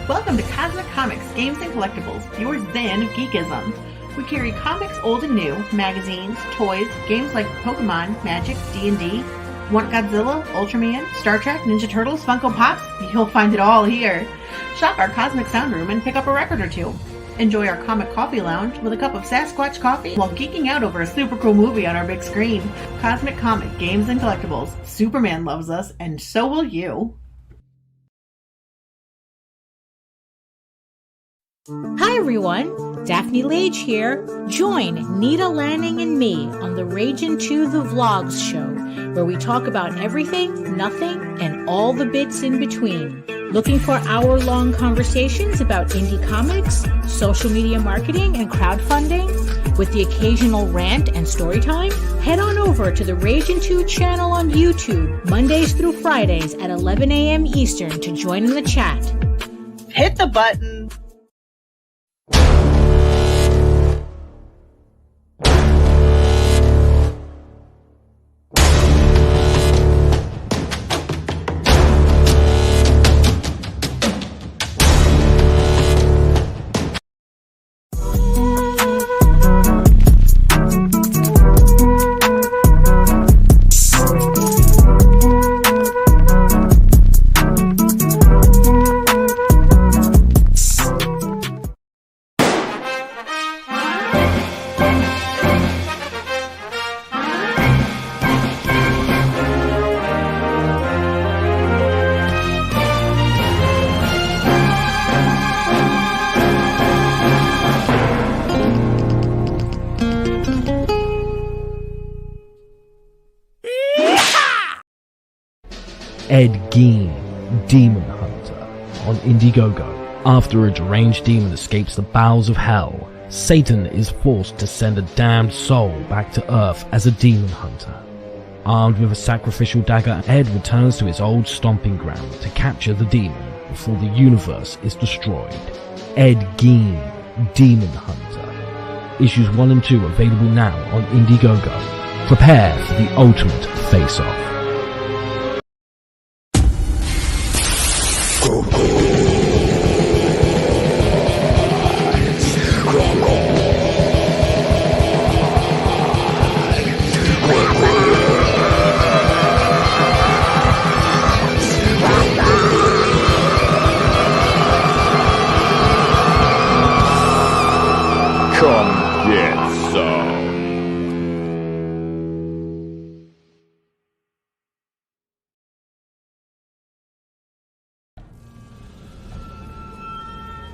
Welcome to Cosmic Comics, Games and Collectibles, your zen of geekism. We carry comics old and new, magazines, toys, games like Pokemon, Magic, D&D. Want Godzilla, Ultraman, Star Trek, Ninja Turtles, Funko Pops? You'll find it all here. Shop our Cosmic Sound Room and pick up a record or two. Enjoy our Comic Coffee Lounge with a cup of Sasquatch coffee while geeking out over a super cool movie on our big screen. Cosmic Comic, Games and Collectibles. Superman loves us, and so will you. Hi everyone, Daphne Lage here. Join Nita Lanning and me on the Ragin' 2 The Vlogs show, where we talk about everything, nothing, and all the bits in between. Looking for hour-long conversations about indie comics, social media marketing, and crowdfunding, with the occasional rant and story time? Head on over to the Ragin' 2 channel on YouTube, Mondays through Fridays at 11 a.m. Eastern to join in the chat. Hit the button. Ed Gein, Demon Hunter, on Indiegogo. After a deranged demon escapes the bowels of hell, Satan is forced to send a damned soul back to Earth as a demon hunter. Armed with a sacrificial dagger, Ed returns to his old stomping ground to capture the demon before the universe is destroyed. Ed Gein, Demon Hunter. Issues 1 and 2 available now on Indiegogo. Prepare for the ultimate face-off. Come get some.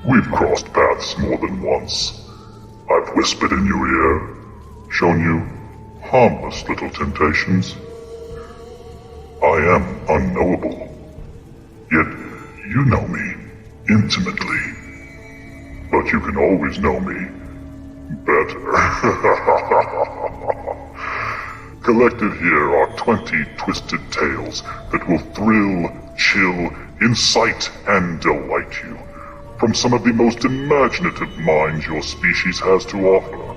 We've crossed paths more than once. I've whispered in your ear, shown you harmless little temptations. I am unknowable, yet you know me intimately. But you can always know me better. Collected here are 20 twisted tales that will thrill, chill, incite, and delight you from some of the most imaginative minds your species has to offer.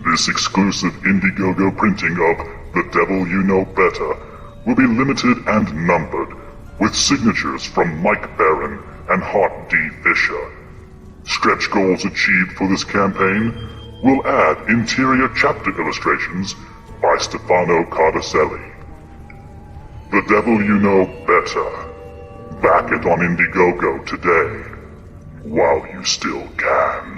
This exclusive Indiegogo printing of The Devil You Know Better will be limited and numbered, with signatures from Mike Barron and Hart D. Fisher. Stretch goals achieved for this campaign will add interior chapter illustrations by Stefano Cardacelli. The Devil You Know Better. Back it on Indiegogo today, while you still can.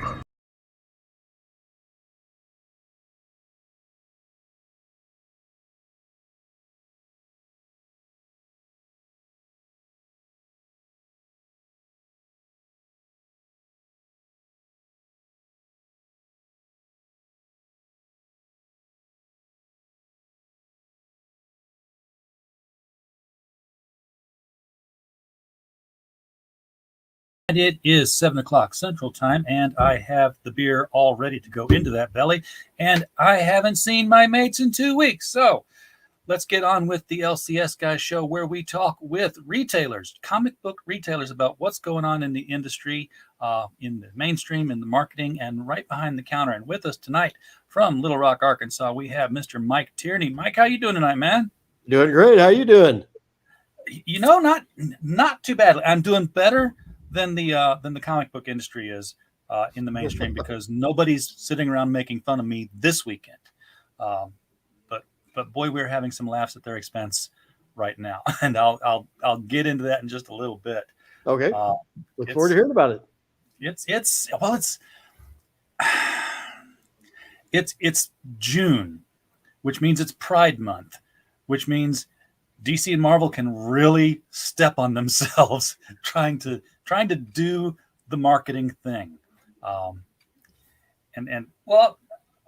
And it is 7 o'clock Central Time, and I have the beer all ready to go into that belly, and I haven't seen my mates in 2 weeks. So let's get on with the LCS Guys show, where we talk with retailers, comic book retailers, about what's going on in the industry, in the mainstream, in the marketing, and right behind the counter. And with us tonight from Little Rock, Arkansas, we have Mr. Mike Tierney. Mike, how you doing tonight, man? Doing great. How you doing? You know, not too badly. I'm doing better than the comic book industry is in the mainstream, because nobody's sitting around making fun of me this weekend. But boy, we're having some laughs at their expense right now, and I'll get into that in just a little bit. Okay. Look forward to hearing about it. It's June, which means it's Pride Month, which means DC and Marvel can really step on themselves trying to do the marketing thing. And well,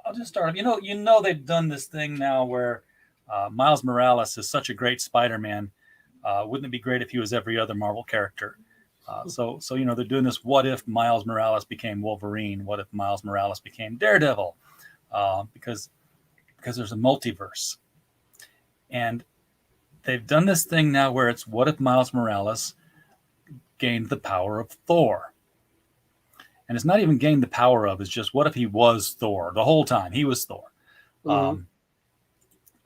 I'll just start. You know they've done this thing now where Miles Morales is such a great Spider-Man. Wouldn't it be great if he was every other Marvel character? So they're doing this. What if Miles Morales became Wolverine? What if Miles Morales became Daredevil? Because there's a multiverse, and they've done this thing now where it's what if Miles Morales gained the power of Thor? And it's not even gained the power of, it's just what if he was Thor the whole time? He was Thor. Mm-hmm.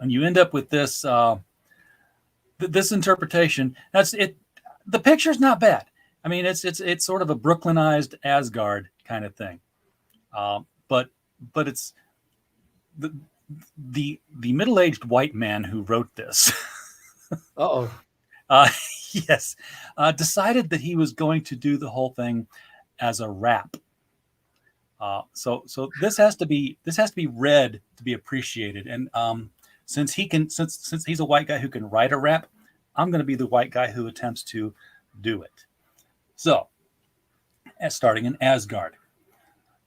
And you end up with this this interpretation. That's it. The picture's not bad. I mean, it's sort of a Brooklynized Asgard kind of thing. But it's the middle-aged white man who wrote this. Yes, decided that he was going to do the whole thing as a rap. So this has to be read to be appreciated. And since he's a white guy who can write a rap, I'm going to be the white guy who attempts to do it. So, starting in Asgard.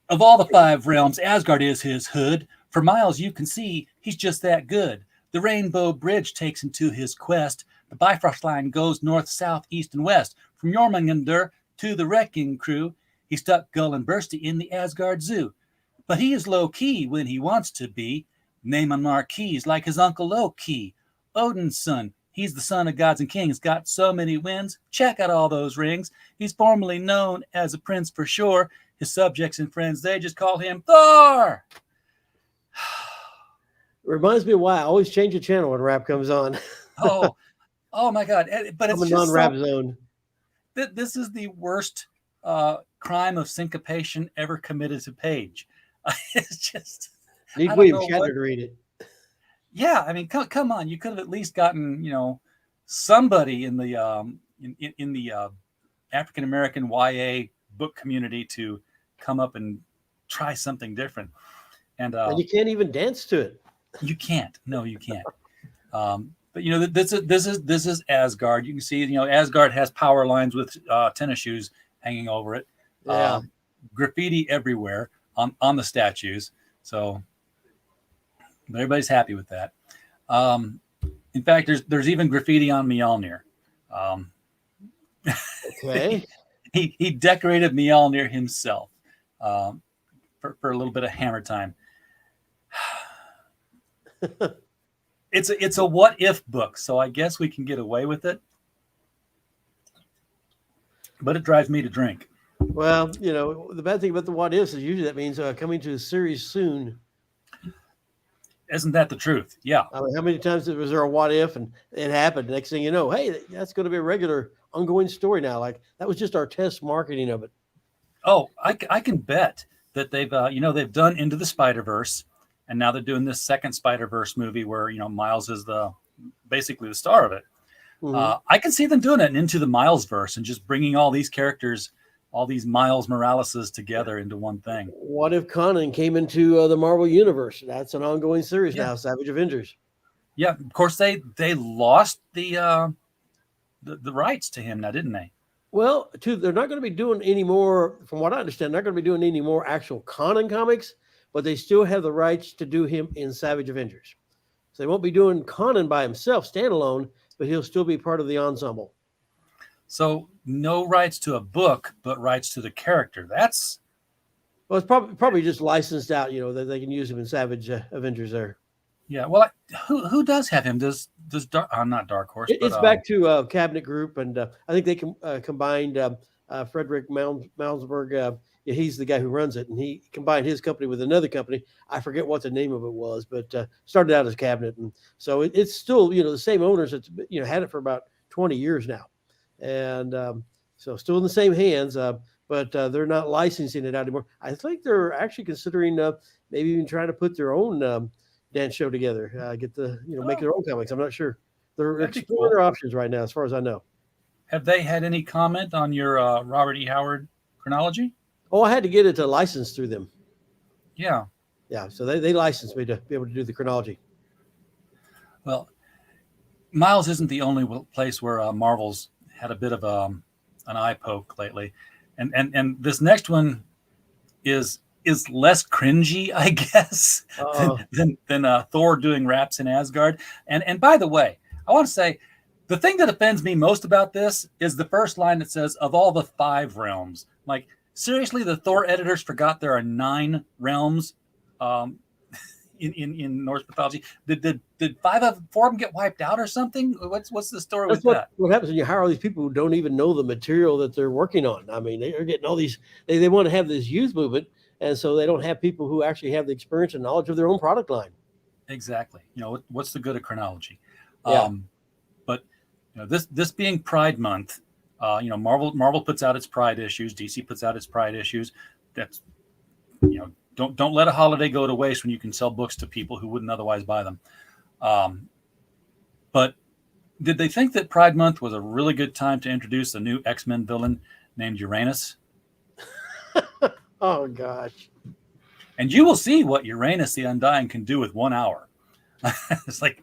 Of all the 5 realms, Asgard is his hood. For miles you can see he's just that good. The Rainbow Bridge takes him to his quest. The Bifrost Line goes north, south, east, and west. From Jormungandr to the Wrecking Crew, he stuck Gull and Bursty in the Asgard Zoo. But he is low-key when he wants to be. Name on marquees like his uncle Loki. Odin's son, he's the son of gods and kings. Got so many wins, check out all those rings. He's formerly known as a prince for sure. His subjects and friends, they just call him Thor. Reminds me of why I always change the channel when rap comes on. oh my God. But it's a non-rap zone. This is the worst crime of syncopation ever committed to page. It's just... Need William Shatner to read it. Yeah, I mean, come on. You could have at least gotten, somebody in the in the African American YA book community to come up and try something different. And you can't even dance to it. You can't. No, you can't. But this is Asgard. You can see, Asgard has power lines with tennis shoes hanging over it. Yeah. Graffiti everywhere on the statues. So everybody's happy with that. In fact, there's even graffiti on Mjolnir. Okay. he decorated Mjolnir himself for a little bit of hammer time. It's a what if book, so I guess we can get away with it. But it drives me to drink. Well, the bad thing about the what ifs is usually that means coming to a series soon. Isn't that the truth? Yeah. I mean, how many times was there a what if and it happened? Next thing you know, hey, that's going to be a regular ongoing story now. Like that was just our test marketing of it. Oh, I can bet that they've they've done Into the Spider-Verse, and now they're doing this second Spider-Verse movie where Miles is basically the star of it. Mm-hmm. I can see them doing it Into the Miles verse and just bringing all these characters, all these Miles Moraleses together into one thing. What if Conan came into the Marvel Universe? That's an ongoing series now, Savage Avengers. Yeah, of course they lost the rights to him now, didn't they? Well, they're not going to be doing any more, from what I understand, they're not going to be doing any more actual Conan comics, but they still have the rights to do him in Savage Avengers. So they won't be doing Conan by himself, standalone, but he'll still be part of the ensemble. So no rights to a book, but rights to the character. It's probably just licensed out, that they can use him in Savage Avengers there. Yeah. Well, who does have him? Does not Dark Horse? It's back to Cabinet Group, and I think they combined Frederick Malmsberg. He's the guy who runs it, and he combined his company with another company. I forget what the name of it was, but started out as Cabinet, and so it's still the same owners that's had it for about 20 years now. And So still in the same hands, but they're not licensing it out anymore. I think they're actually considering maybe even trying to put their own dance show together, make their own comics. I'm not sure. They're That'd be exploring cool. their options right now, as far as I know. Have they had any comment on your Robert E. Howard chronology? Oh, I had to get it to license through them. Yeah. Yeah, so they licensed me to be able to do the chronology. Well, Miles isn't the only place where Marvel's had a bit of an eye poke lately, and this next one is less cringy, I guess, than Thor doing raps in Asgard. And by the way, I want to say the thing that offends me most about this is the first line that says, "Of all the 5 realms." Like, seriously, the Thor editors forgot there are 9 realms in Norse mythology. Did 4 of them get wiped out or something? What's the story with that? What happens when you hire all these people who don't even know the material that they're working on? I mean, they're getting all these. They want to have this youth movement, and so they don't have people who actually have the experience and knowledge of their own product line. Exactly. What's the good of chronology? Yeah. But this being Pride Month, Marvel puts out its Pride issues. DC puts out its Pride issues. That's don't let a holiday go to waste when you can sell books to people who wouldn't otherwise buy them. But did they think that Pride Month was a really good time to introduce a new X-Men villain named Uranus? Oh gosh. And you will see what Uranus the Undying can do with 1 hour. It's like,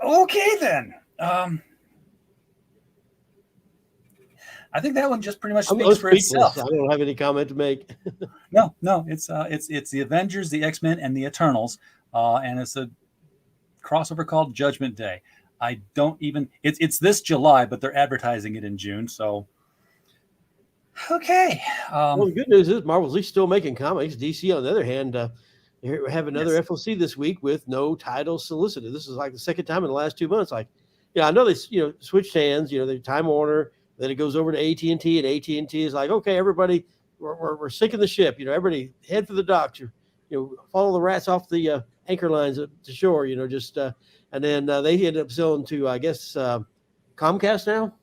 okay then. I think that one just pretty much speaks for itself. I don't have any comment to make. No, it's the Avengers, the X-Men, and the Eternals, and it's a crossover called Judgment Day. I don't even. It's this July, but they're advertising it in June. So, okay. Well, the good news is Marvel's at least still making comics. DC, on the other hand, we have another FOC this week with no title solicited. This is like the second time in the last 2 months. Like, I know they switched hands. The Time Warner. Then it goes over to AT&T, and AT&T is like, okay, everybody, we're sinking the ship. Everybody head for the docks. Follow the rats off the anchor lines to shore. And then they ended up selling to, I guess, Comcast now.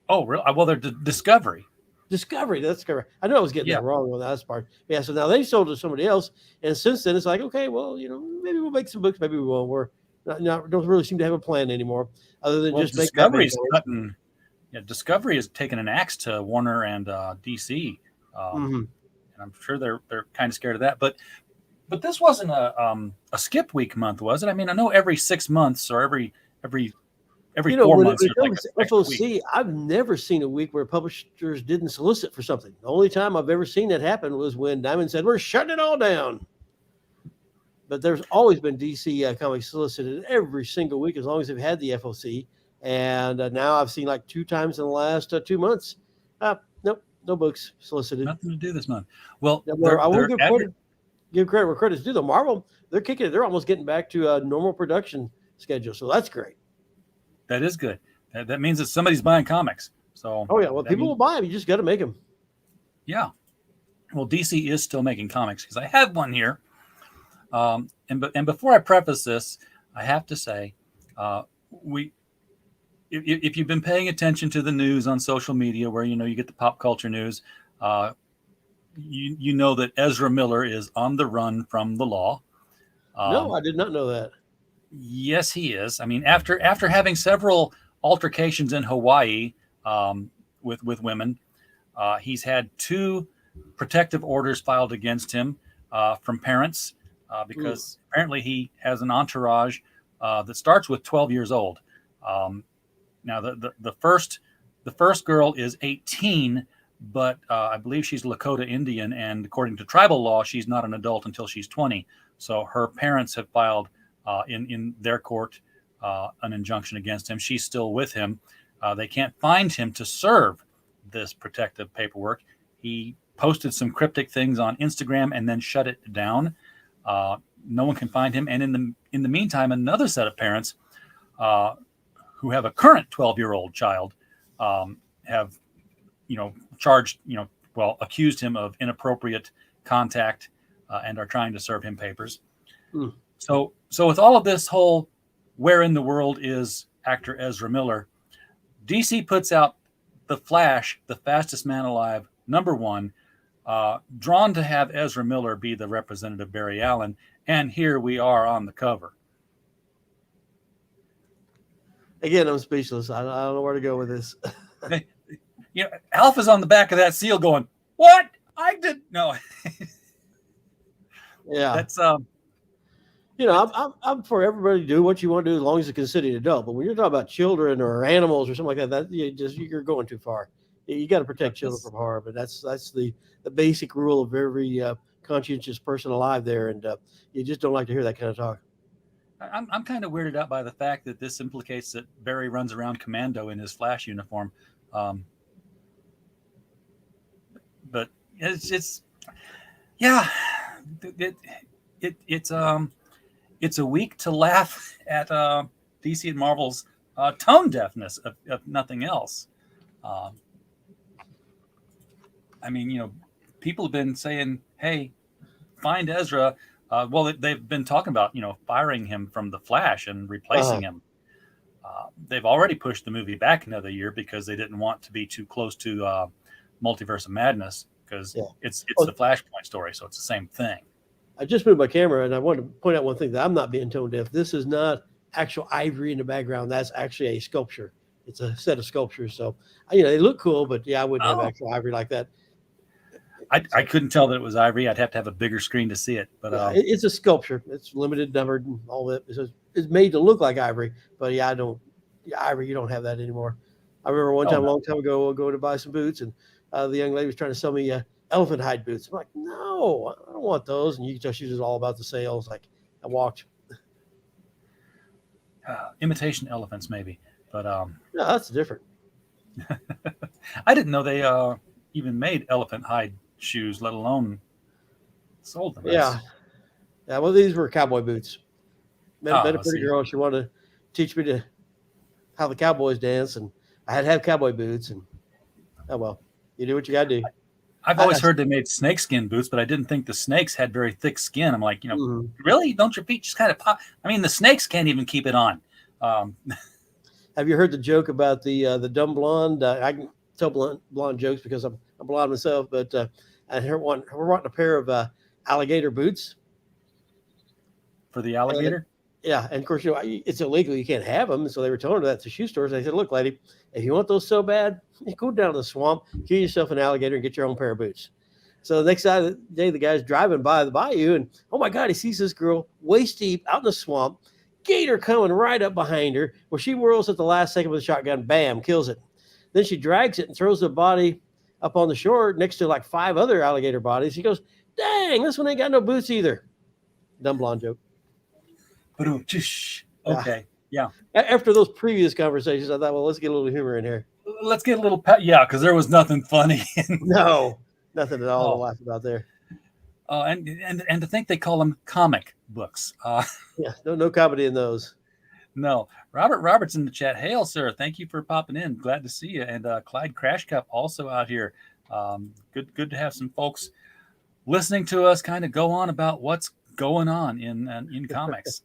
Oh, really? Well, they're Discovery. Discovery, that's correct. I know I was getting that wrong on that part. Yeah, so now they sold to somebody else, and since then it's like, okay, well, maybe we'll make some books, maybe we won't. We're don't really seem to have a plan anymore, other than just make Discovery's cutting. Yeah, Discovery has taken an axe to Warner and DC, and I'm sure they're kind of scared of that. But this wasn't a skip week month, was it? I mean, I know every 6 months or every 4 months. FOC, I've never seen a week where publishers didn't solicit for something. The only time I've ever seen that happen was when Diamond said, "We're shutting it all down." But there's always been DC comics solicited every single week as long as they've had the FOC. And now I've seen like 2 times in the last 2 months. Nope, no books solicited. Nothing to do this month. Well, I won't give credit where credit's due. Though Marvel, they're kicking it. They're almost getting back to a normal production schedule. So that's great. That is good. That means that somebody's buying comics. So. Oh yeah, well, people will buy them. You just got to make them. Yeah. Well, DC is still making comics because I have one here. And before I preface this, I have to say, if you've been paying attention to the news on social media, where you get the pop culture news, you know that Ezra Miller is on the run from the law. No, I did not know that. Yes, he is. I mean, after having several altercations in Hawaii with women, he's had 2 protective orders filed against him from parents because apparently he has an entourage that starts with 12 years old. Now, the first girl is 18, but I believe she's Lakota Indian, and according to tribal law, she's not an adult until she's 20. So her parents have filed in their court an injunction against him. She's still with him. They can't find him to serve this protective paperwork. He posted some cryptic things on Instagram and then shut it down. No one can find him. And in the meantime, another set of parents who have a current 12-year-old child have, accused him of inappropriate contact and are trying to serve him papers. So with all of this whole where in the world is actor Ezra Miller, DC puts out the Flash, the fastest man alive, #1, drawn to have Ezra Miller be the representative Barry Allen, and here we are on the cover. Again, I'm speechless. I don't know where to go with this. Alpha's on the back of that seal going, "What? I did no." Yeah, That's I'm for everybody to do what you want to do as long as it's considered adult. But when you're talking about children or animals or something like that, you're going too far. You got to protect children from harm, and that's the basic rule of every conscientious person alive there. And you just don't like to hear that kind of talk. I'm kind of weirded out by the fact that this implicates that Barry runs around commando in his Flash uniform. But it's a week to laugh at DC and Marvel's tone deafness, of nothing else. I mean, people have been saying, "Hey, find Ezra." Well, they've been talking about, firing him from the Flash and replacing him. They've already pushed the movie back another year because they didn't want to be too close to Multiverse of Madness, because it's the Flashpoint story, so it's the same thing. I just moved my camera, and I wanted to point out one thing, that I'm not being tone deaf. This is not actual ivory in the background. That's actually a sculpture. It's a set of sculptures. So, they look cool, but I wouldn't have actual ivory like that. I couldn't tell that it was ivory. I'd have to have a bigger screen to see it. But it's a sculpture. It's limited numbered and all that. It's made to look like ivory, but ivory, you don't have that anymore. I remember one time, a long time ago, going to buy some boots, and the young lady was trying to sell me elephant hide boots. I'm like, no, I don't want those. And you can tell she was all about the sales. Like, I walked. Imitation elephants, maybe, but no, that's different. I didn't know they even made elephant hide shoes, let alone sold them. Yeah. Well, these were cowboy boots. Met a pretty girl. She wanted to teach me how the cowboys dance, and I had to have cowboy boots. And you do what you got to do. I've always heard they made snakeskin boots, but I didn't think the snakes had very thick skin. I'm like, really? Don't your feet just kind of pop? I mean, the snakes can't even keep it on. Have you heard the joke about the dumb blonde? I can tell blonde jokes because I'm blonde myself, but we're wanting a pair of alligator boots for the alligator. And of course, it's illegal. You can't have them. So they were telling her that to shoe stores. They said, "Look, lady, if you want those so bad, you go down to the swamp, get yourself an alligator, and get your own pair of boots." So the next day, the guy's driving by the bayou, and oh my God, he sees this girl waist deep out in the swamp, gator coming right up behind her, where she whirls at the last second with a shotgun, bam, kills it. Then she drags it and throws the body up on the shore next to like 5 other alligator bodies. He goes, "Dang, this one ain't got no boots either." Dumb blonde joke. Okay. Yeah. After those previous conversations, I thought, well, let's get a little humor in here. Let's get a little because there was nothing funny. No, nothing at all to laugh about there. And to think they call them comic books. No comedy in those. No. Robert Roberts in the chat. Hail, sir. Thank you for popping in. Glad to see you. And Clyde Crash Cup also out here. Good to have some folks listening to us kind of go on about what's going on in comics.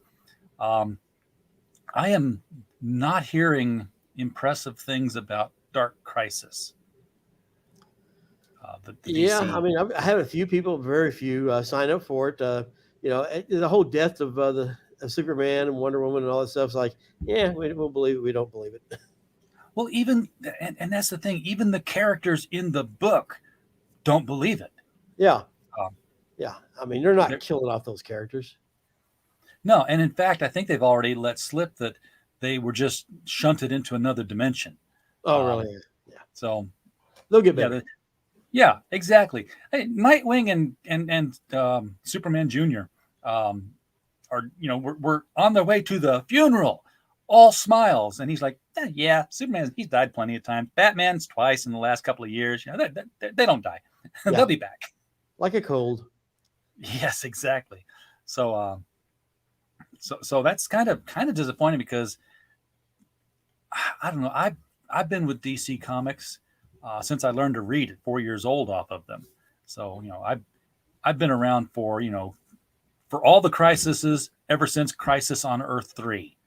I am not hearing impressive things about Dark Crisis. The DC. I mean, I have a few people, very few, sign up for it. The whole death of Superman and Wonder Woman and all that stuff is like, we'll believe it, we don't believe it. Well, even and that's the thing. Even the characters in the book don't believe it. Yeah. I mean, they're not killing off those characters. No, and in fact, I think they've already let slip that they were just shunted into another dimension. Oh, really? Yeah. So they'll get better. Yeah, exactly. Hey, Nightwing and Superman Jr. Are we're on their way to the funeral, all smiles, and he's like, Superman, he's died plenty of times. Batman's twice in the last couple of years. They don't die. They'll be back. Like a cold. Yes, exactly. So that's kind of disappointing because I don't know. I've been with DC Comics since I learned to read at 4 years old off of them. So I've been around for all the crises ever since Crisis on Earth 3.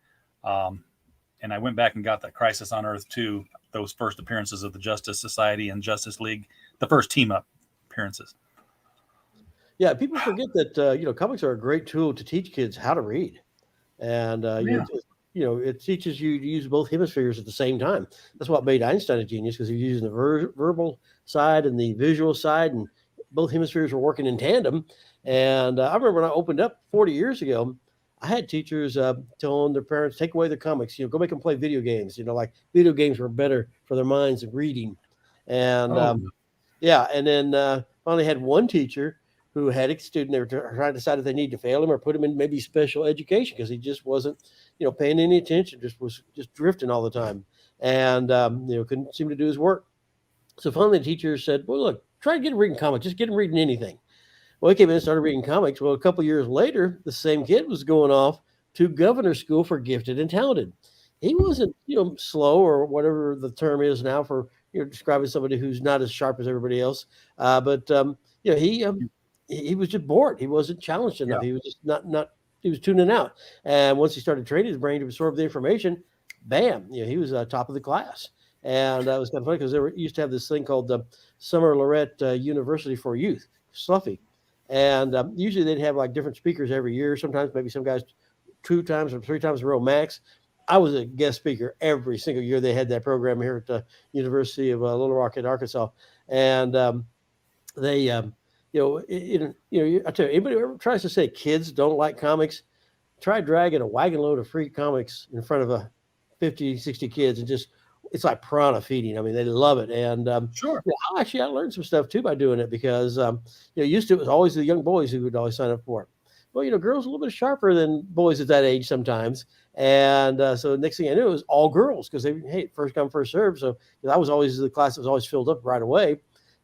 and I went back and got that Crisis on Earth 2, those first appearances of the Justice Society and Justice League, the first team up appearances. Yeah, people forget that comics are a great tool to teach kids how to read, and it teaches you to use both hemispheres at the same time. That's what made Einstein a genius, because he was using the verbal side and the visual side, and both hemispheres were working in tandem. And I remember when I opened up 40 years ago, I had teachers telling their parents, take away their comics, go make them play video games. Like video games were better for their minds than reading. And and then finally had one teacher who had a student. They were trying to decide if they need to fail him or put him in maybe special education, because he just wasn't, paying any attention, was drifting all the time, and couldn't seem to do his work. So finally the teacher said, well, look, try to get him reading comics. Just get him reading anything. Well, he came in and started reading comics. Well, a couple of years later, the same kid was going off to governor's school for gifted and talented. He wasn't, slow, or whatever the term is now for, describing somebody who's not as sharp as everybody else. He was just bored. He wasn't challenged enough. Yeah. He was just not. He was tuning out. And once he started training his brain to absorb the information, bam, he was top of the class. And that was kind of funny, because they used to have this thing called the Summer Lorette University for Youth, Sluffy. And usually they'd have like different speakers every year. Sometimes maybe some guys 2 times or 3 times in a row max. I was a guest speaker every single year they had that program here at the University of Little Rock in Arkansas. And they, I tell you, anybody who ever tries to say kids don't like comics, try dragging a wagon load of free comics in front of 50, 60 kids, and it's like piranha feeding. I mean, they love it. And Sure. I learned some stuff too by doing it, because used to, it was always the young boys who would always sign up for it. Well, girls are a little bit sharper than boys at that age sometimes. And so next thing I knew, it was all girls, because first come, first serve. So I was always the class that was always filled up right away.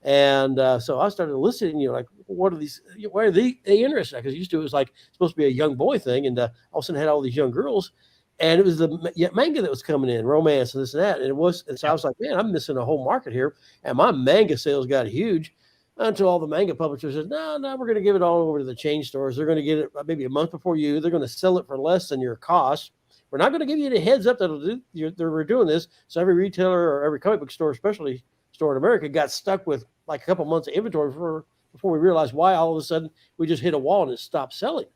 And so I started listening, like, what are these, why are they interested? Because used to, it was like supposed to be a young boy thing. And all of a sudden had all these young girls. And it was the manga that was coming in, romance and this and that. And so I was like, man, I'm missing a whole market here. And my manga sales got huge, until all the manga publishers said, no, we're going to give it all over to the chain stores. They're going to get it maybe a month before you. They're going to sell it for less than your cost. We're not going to give you the heads up that we're doing this. So every retailer or every comic book store, especially store in America, got stuck with like a couple months of inventory before we realized why all of a sudden we just hit a wall and it stopped selling.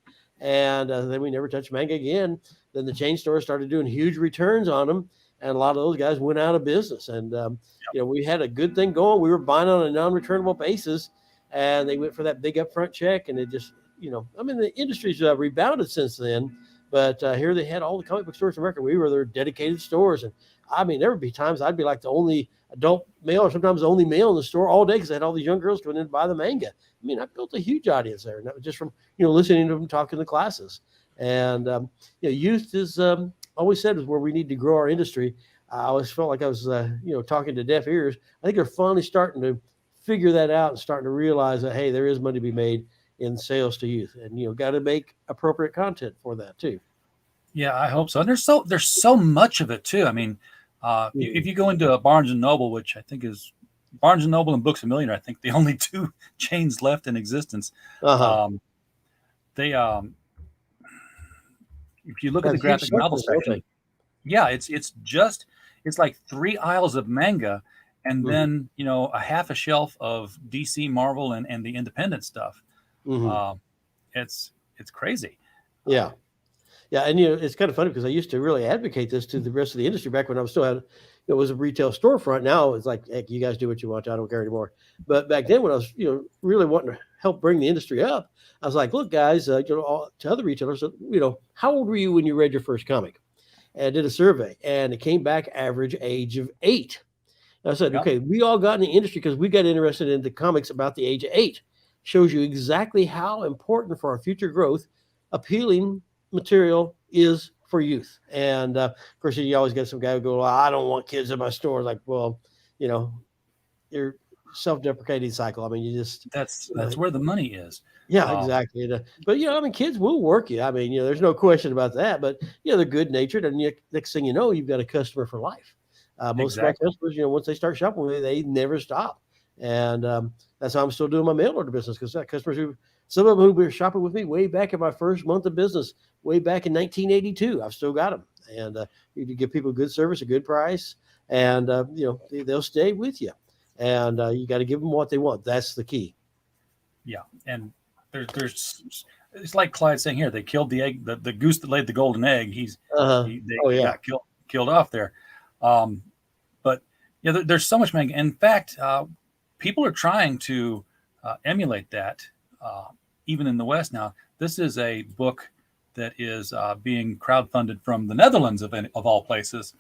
And then we never touched manga again. Then the chain stores started doing huge returns on them, and a lot of those guys went out of business. And we had a good thing going. We were buying on a non-returnable basis, and they went for that big upfront check. And it just, the industry's rebounded since then. But here they had all the comic book stores in America. We were their dedicated stores, and there would be times I'd be like the only adult male, or sometimes the only male in the store all day, because I had all these young girls coming in to buy the manga. I built a huge audience there, and that was just from listening to them talk in the classes. And youth is always said is where we need to grow our industry. I always felt like I was talking to deaf ears. I think they're finally starting to figure that out and starting to realize that, hey, there is money to be made in sales to youth, and got to make appropriate content for that too. Yeah, I hope so. And there's so much of it too. If you go into a Barnes and Noble, which I think is Barnes and Noble and Books A Million, I think the only 2 chains left in existence. They if you look at the graphic novel section, it's like 3 aisles of manga, and then a half a shelf of DC, Marvel, and the independent stuff. It's crazy. Yeah. And it's kind of funny, because I used to really advocate this to the rest of the industry back when I was still at it was a retail storefront. Now it's like, heck, you guys do what you want. I don't care anymore. But back then, when I was really wanting to help bring the industry up, I was like, look, guys, to other retailers, how old were you when you read your first comic? And I did a survey, and it came back average age of 8. And I said, okay, we all got in the industry because we got interested in the comics about the age of 8. Shows you exactly how important for our future growth appealing material is for youth. And of course, you always get some guy who go, well, I don't want kids in my store. Like, well, you're self-deprecating cycle. You just that's where the money is. Yeah, exactly. But kids will work you. There's no question about that. But they're good natured, and next thing you know, you've got a customer for life. Most of my customers, once they start shopping with me, they never stop. And that's how I'm still doing my mail order business, because customers some of them who were shopping with me way back in my first month of business, way back in 1982, I've still got them. And you give people good service, a good price, and they'll stay with you. And you got to give them what they want. That's the key. Yeah, and there's it's like Clyde saying here, they killed the egg, the goose that laid the golden egg. They got killed off there. But yeah, there's so much manga. In fact, people are trying to emulate that, even in the West now. This is a book that is being crowdfunded from the Netherlands, of all places.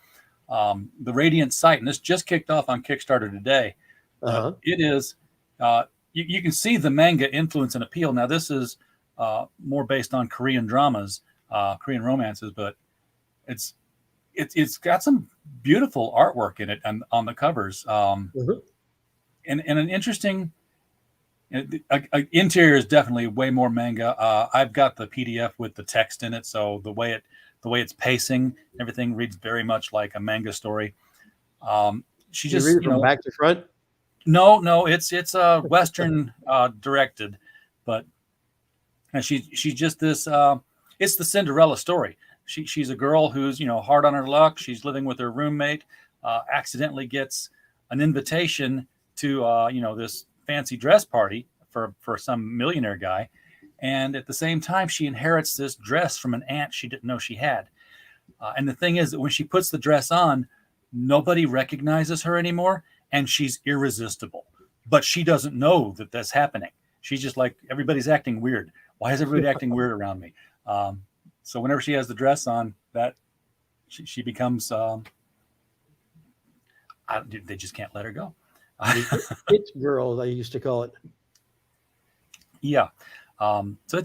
The Radiant Sight, and this just kicked off on Kickstarter today. It is, you can see the manga influence and appeal. Now, this is more based on Korean dramas, Korean romances, but it's got some beautiful artwork in it and on the covers. And an interesting interior is definitely way more manga. I've got the PDF with the text in it, so the way it's pacing, everything reads very much like a manga story. She just read it from back to front. No, it's Western directed, but she's just this. It's the Cinderella story. She's a girl who's hard on her luck. She's living with her roommate. Accidentally gets an invitation to this fancy dress party for some millionaire guy, and at the same time she inherits this dress from an aunt she didn't know she had. And the thing is that when she puts the dress on, nobody recognizes her anymore, and she's irresistible. But she doesn't know that that's happening. She's just like, everybody's acting weird. Why is everybody acting weird around me? So whenever she has the dress on, that she becomes, they just can't let her go. It's girl, I used to call it. Yeah. So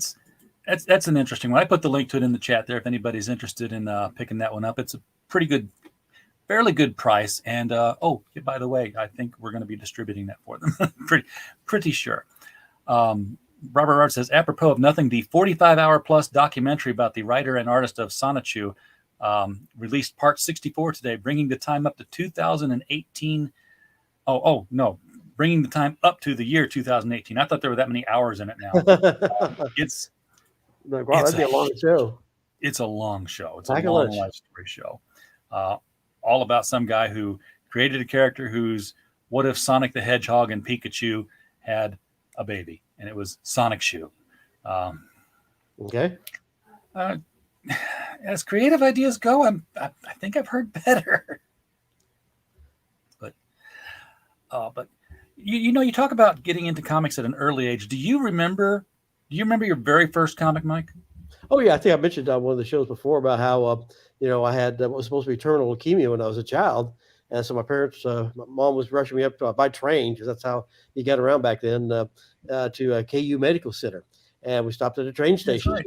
that's an interesting one. I put the link to it in the chat there if anybody's interested in picking that one up. It's a fairly good price. And by the way, I think we're going to be distributing that for them. pretty sure. Robert Art says, apropos of nothing, the 45-hour plus documentary about the writer and artist of Sonichu released part 64 today, bringing the time up to 2018. No, bringing the time up to the year 2018. I thought there were that many hours in it now. It's that'd be a long show. It's a long show. It's a long life story show. All about some guy who created a character who's, what if Sonic the Hedgehog and Pikachu had a baby, and it was Sonic Shoe. Okay. As creative ideas go, I think I've heard better. But you talk about getting into comics at an early age. Do you remember your very first comic, Mike? Oh yeah, I think I mentioned on one of the shows before about how I had what was supposed to be terminal leukemia when I was a child, and so my parents, my mom was rushing me up by train, because that's how you got around back then, to a KU Medical Center, and we stopped at a train station. Right.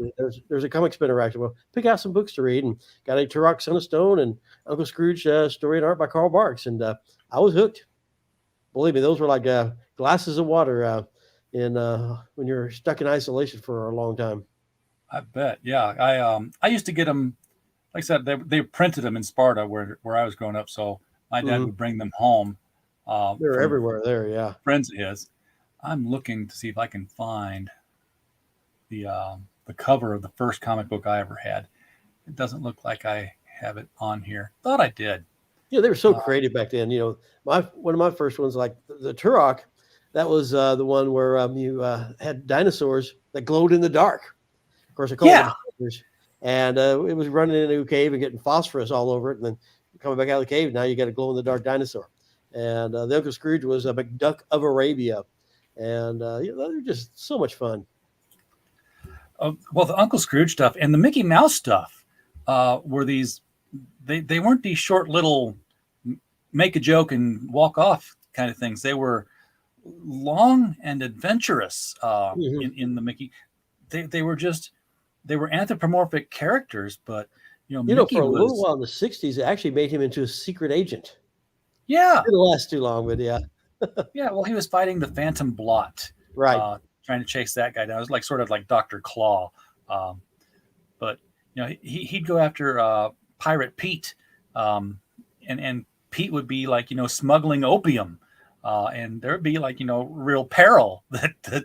There's a comic spinner rack. Well, pick out some books to read, and got a Turok Son of Stone and Uncle Scrooge story and art by Karl Barks, and I was hooked. Believe me, those were like glasses of water when you're stuck in isolation for a long time. I bet. Yeah. I used to get them, like I said, they printed them in Sparta where I was growing up. So my dad would bring them home. They're everywhere there. Yeah. Friends of his. I'm looking to see if I can find the cover of the first comic book I ever had. It doesn't look like I have it on here. Thought I did. Yeah, they were so creative back then. One of my first ones, like the Turok, that was the one where you had dinosaurs that glowed in the dark. Of course, I called them dinosaurs. And it was running into a cave and getting phosphorus all over it, and then coming back out of the cave. Now you got a glow in the dark dinosaur. And the Uncle Scrooge was a McDuck of Arabia, and they're just so much fun. Well, the Uncle Scrooge stuff and the Mickey Mouse stuff were these. They weren't these short little make a joke and walk off kind of things. They were long and adventurous in the Mickey. They were anthropomorphic characters, but Mickey for a little while in the 60s, it actually made him into a secret agent. Yeah. It didn't last too long, but yeah. Yeah, well, he was fighting the Phantom Blot. Right. Trying to chase that guy down. It was sort of like Dr. Claw. But he'd go after Pirate Pete, and Pete would be like smuggling opium and there would be like, real peril that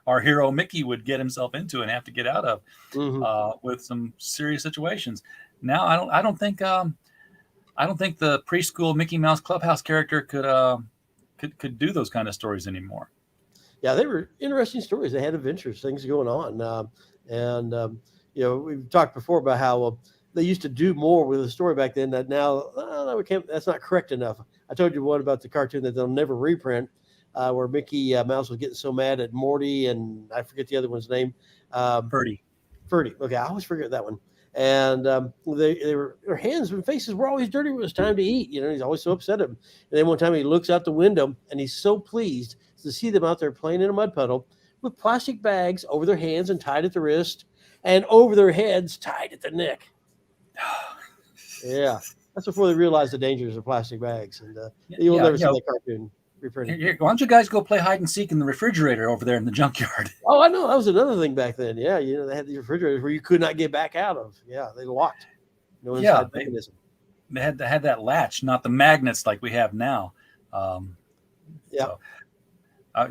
our hero Mickey would get himself into and have to get out of with some serious situations. Now, I don't think the preschool Mickey Mouse Clubhouse character could do those kind of stories anymore. Yeah, they were interesting stories. They had adventures, things going on, we've talked before about how they used to do more with the story back then. That now, that's not correct enough. I told you one about the cartoon that they'll never reprint, where Mickey Mouse was getting so mad at Morty, and I forget the other one's name. Ferdy. Okay, I always forget that one. And their hands and faces were always dirty when it was time to eat. He's always so upset at him. And then one time he looks out the window and he's so pleased to see them out there playing in a mud puddle with plastic bags over their hands and tied at the wrist and over their heads tied at the neck. Yeah, that's before they realized the dangers of plastic bags. And you'll never see that cartoon reprinted. Why don't you guys go play hide and seek in the refrigerator over there in the junkyard? Oh, I know. That was another thing back then. Yeah, they had the refrigerators where you could not get back out of. Yeah, they locked. No inside mechanism. They had that latch, not the magnets like we have now. So I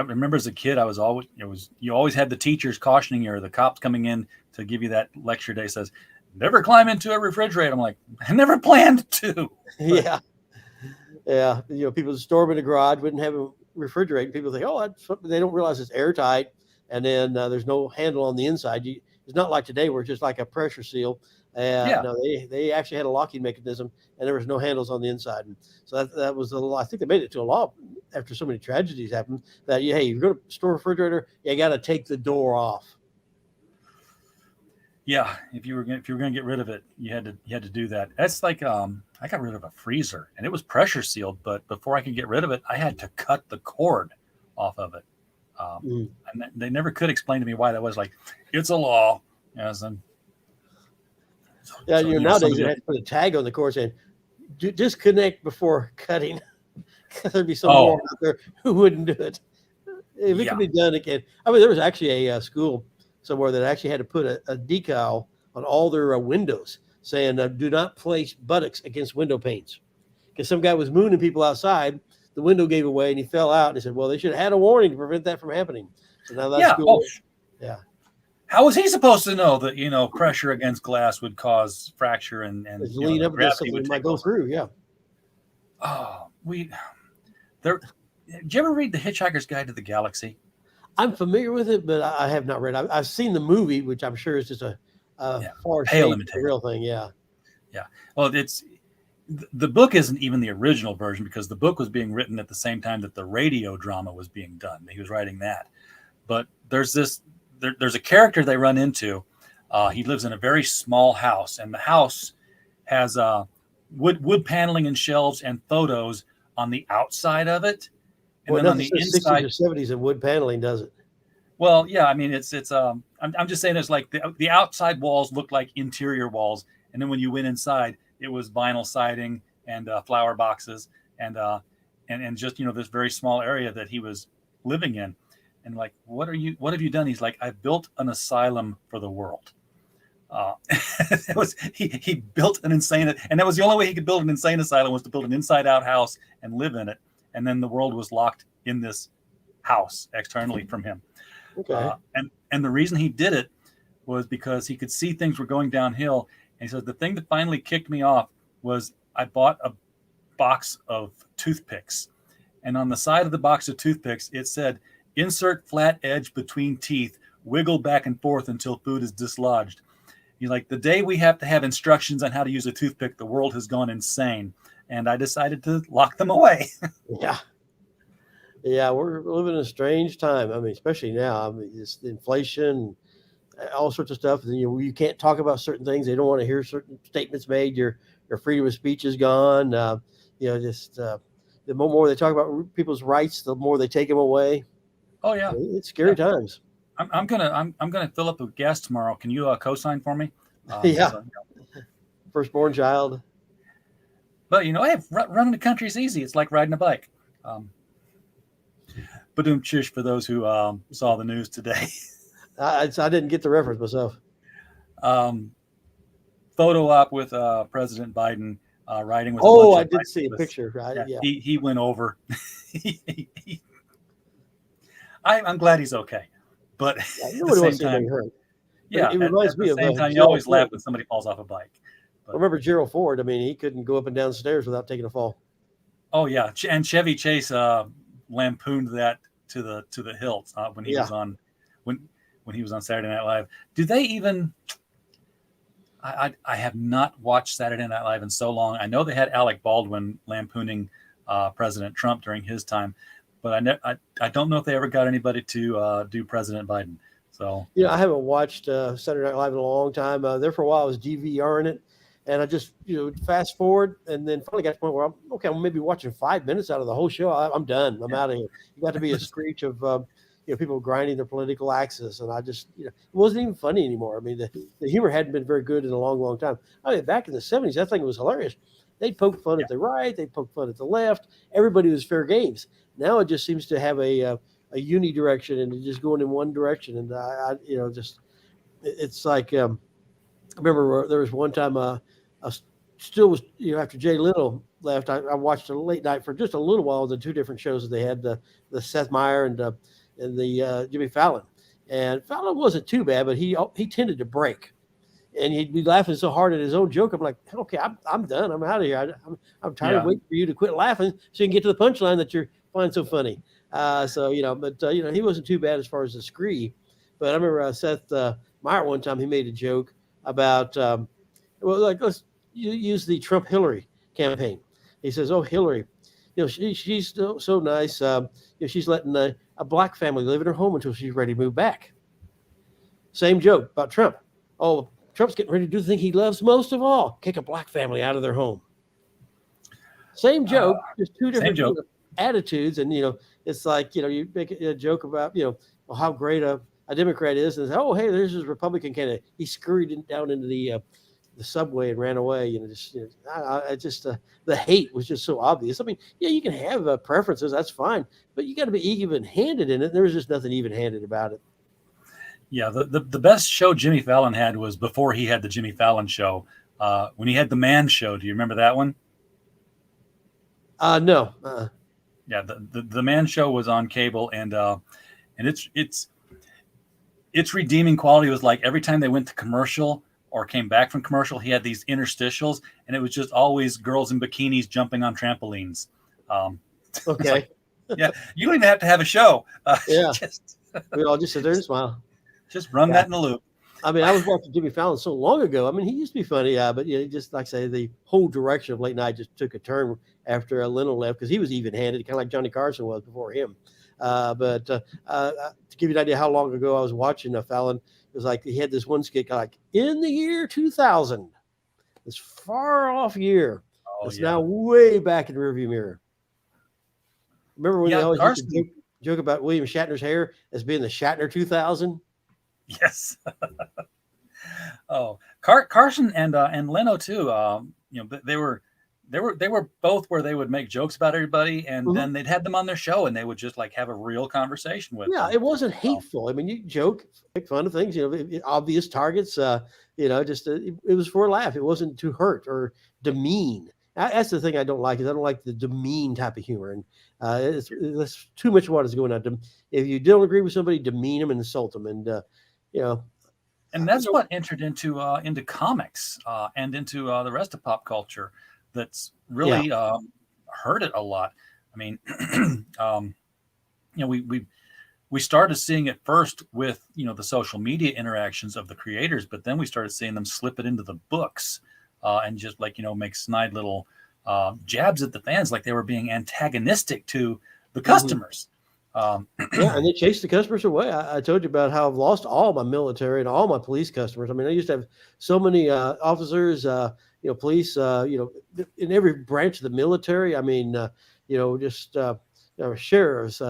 remember as a kid, you always had the teachers cautioning you or the cops coming in to give you that lecture day says, never climb into a refrigerator. I'm like, I never planned to. Yeah. Yeah. People store them in the garage, wouldn't have them refrigerate. People think, they don't realize it's airtight. And then there's no handle on the inside. It's not like today where it's just like a pressure seal. No, they actually had a locking mechanism and there was no handles on the inside. And so that was I think they made it to a law after so many tragedies happened that, hey, you're going to store a refrigerator, you got to take the door off. Yeah, if you were going to get rid of it, you had to do that. That's like I got rid of a freezer and it was pressure sealed, but before I could get rid of it, I had to cut the cord off of it. And they never could explain to me why that was. Like, it's a law. Nowadays you have to put a tag on the cord saying disconnect before cutting. There'd be some more out there who wouldn't do it. If it can be done, it can. I mean, there was actually a school somewhere that actually had to put a decal on all their windows saying, do not place buttocks against window panes. Because some guy was mooning people outside, the window gave away and he fell out. And he said, well, they should have had a warning to prevent that from happening. So now that's school. How was he supposed to know that, pressure against glass would cause fracture and lead up to something might go through? Yeah. Oh, did you ever read The Hitchhiker's Guide to the Galaxy? I'm familiar with it, but I have not read it. I've seen the movie, which I'm sure is just a far pale shade the real thing. Yeah. Yeah. Well, the book isn't even the original version because the book was being written at the same time that the radio drama was being done. He was writing that. But there's a character they run into. He lives in a very small house, and the house has wood paneling and shelves and photos on the outside of it. And then on the inside, 60s or 70s of wood paneling, does it? Well, yeah. I mean, I'm just saying, it's like the outside walls look like interior walls, and then when you went inside, it was vinyl siding and flower boxes and just this very small area that he was living in. And like, what have you done? He's like, I built an asylum for the world. He built an insane, and that was the only way he could build an insane asylum was to build an inside out house and live in it. And then the world was locked in this house externally from him. Okay. And the reason he did it was because he could see things were going downhill. And he said, the thing that finally kicked me off was I bought a box of toothpicks. And on the side of the box of toothpicks, it said, insert flat edge between teeth, wiggle back and forth until food is dislodged. He's like, the day we have to have instructions on how to use a toothpick, the world has gone insane. And I decided to lock them away. Yeah. Yeah, we're living in a strange time. I mean, especially now. I mean, it's the inflation, all sorts of stuff. And, you can't talk about certain things. They don't want to hear certain statements made. Your freedom of speech is gone. The more they talk about people's rights, the more they take them away. Oh yeah, it's scary times. I'm gonna fill up with gas tomorrow. Can you co-sign for me? Firstborn child. But hey, running the country is easy. It's like riding a bike. Badoom chish for those who saw the news today. I didn't get the reference myself. Photo op with President Biden riding with. I did see a picture. Right? Yeah. He went over. I'm glad he's okay, but Yeah, at the nobody same wants anybody time, hurt. But yeah. it reminds At me the of same time, you Gerald always laugh Ford. when somebody falls off a bike. But, Remember Gerald Ford? I mean, he couldn't go up and down stairs without taking a fall. oh yeah, and Chevy Chase lampooned that to the hilt when he Yeah. was on when he was on Saturday Night Live. Do they even? I have not watched Saturday Night Live in so long. I know they had Alec Baldwin lampooning President Trump during his time, but I don't know if they ever got anybody to do President Biden. So I haven't watched Saturday Night Live in a long time. There for a while, I was DVRing it, and I just fast forward, and then finally got to the point where I'm maybe watching 5 minutes out of the whole show. I'm done. I'm out of here. You got to be a screech of people grinding their political axis, and I just it wasn't even funny anymore. I mean, the humor hadn't been very good in a long, long time. I mean, back in the 70s, I think it was hilarious. They'd poke fun at the right, they'd poke fun at the left. Everybody was fair games. Now it just seems to have a unidirection and just going in one direction. And it's like I remember there was one time I still was after Jay Leno left, I watched a late night for just a little while the two different shows that they had, the Seth Meyer and the Jimmy Fallon. And Fallon wasn't too bad, but he tended to break. And he'd be laughing so hard at his own joke. I'm like, okay, I'm done. I'm out of here. I'm tired of waiting for you to quit laughing so you can get to the punchline that you're find so funny. He wasn't too bad as far as the scree. But I remember Seth Meyer one time, he made a joke about, let's use the Trump Hillary campaign. He says, oh, Hillary, she's so nice. She's letting a black family live in her home until she's ready to move back. Same joke about Trump. Oh, Trump's getting ready to do the thing he loves most of all, kick a black family out of their home. Same joke, just two different attitudes. And, it's like, you make a joke about, how great a Democrat is. And say, oh, hey, there's his Republican candidate. He scurried down into the subway and ran away. The hate was just so obvious. I mean, you can have preferences. That's fine. But you got to be even-handed in it. There was just nothing even-handed about it. Yeah, the best show Jimmy Fallon had was before he had the Jimmy Fallon show. When he had the Man Show, do you remember that one? No. Yeah, the Man Show was on cable, and its redeeming quality was like every time they went to commercial or came back from commercial, he had these interstitials, and it was just always girls in bikinis jumping on trampolines. Okay. Like, yeah, you don't even have to have a show. Yeah, we all just sit there and smile. Just run that in a loop. I mean, I was watching Jimmy Fallon so long ago. I mean, he used to be funny, but just like I say, the whole direction of late night just took a turn after Leno left because he was even-handed, kind of like Johnny Carson was before him. To give you an idea how long ago I was watching Fallon, it was like he had this one skit like in the year 2000, this far off year. It's now way back in the rearview mirror. Remember when they always used to joke about William Shatner's hair as being the Shatner 2000? Yes. Oh, Carson and Leno too. They were both where they would make jokes about everybody, and then they'd have them on their show, and they would just like have a real conversation with them. It wasn't hateful. I mean, you joke, make fun of things. Obvious targets. It was for a laugh. It wasn't to hurt or demean. That's the thing I don't like. Is I don't like the demean type of humor, and it's too much what is going on. If you don't agree with somebody, demean them and insult them, and and that's what entered into comics and into the rest of pop culture. That's really hurt it a lot. I mean, we started seeing it first with the social media interactions of the creators, but then we started seeing them slip it into the books and just make snide little jabs at the fans, like they were being antagonistic to the customers. And they chased the customers away. I told you about how I've lost all my military and all my police customers. I mean, I used to have so many officers, police, in every branch of the military. I mean, sheriffs,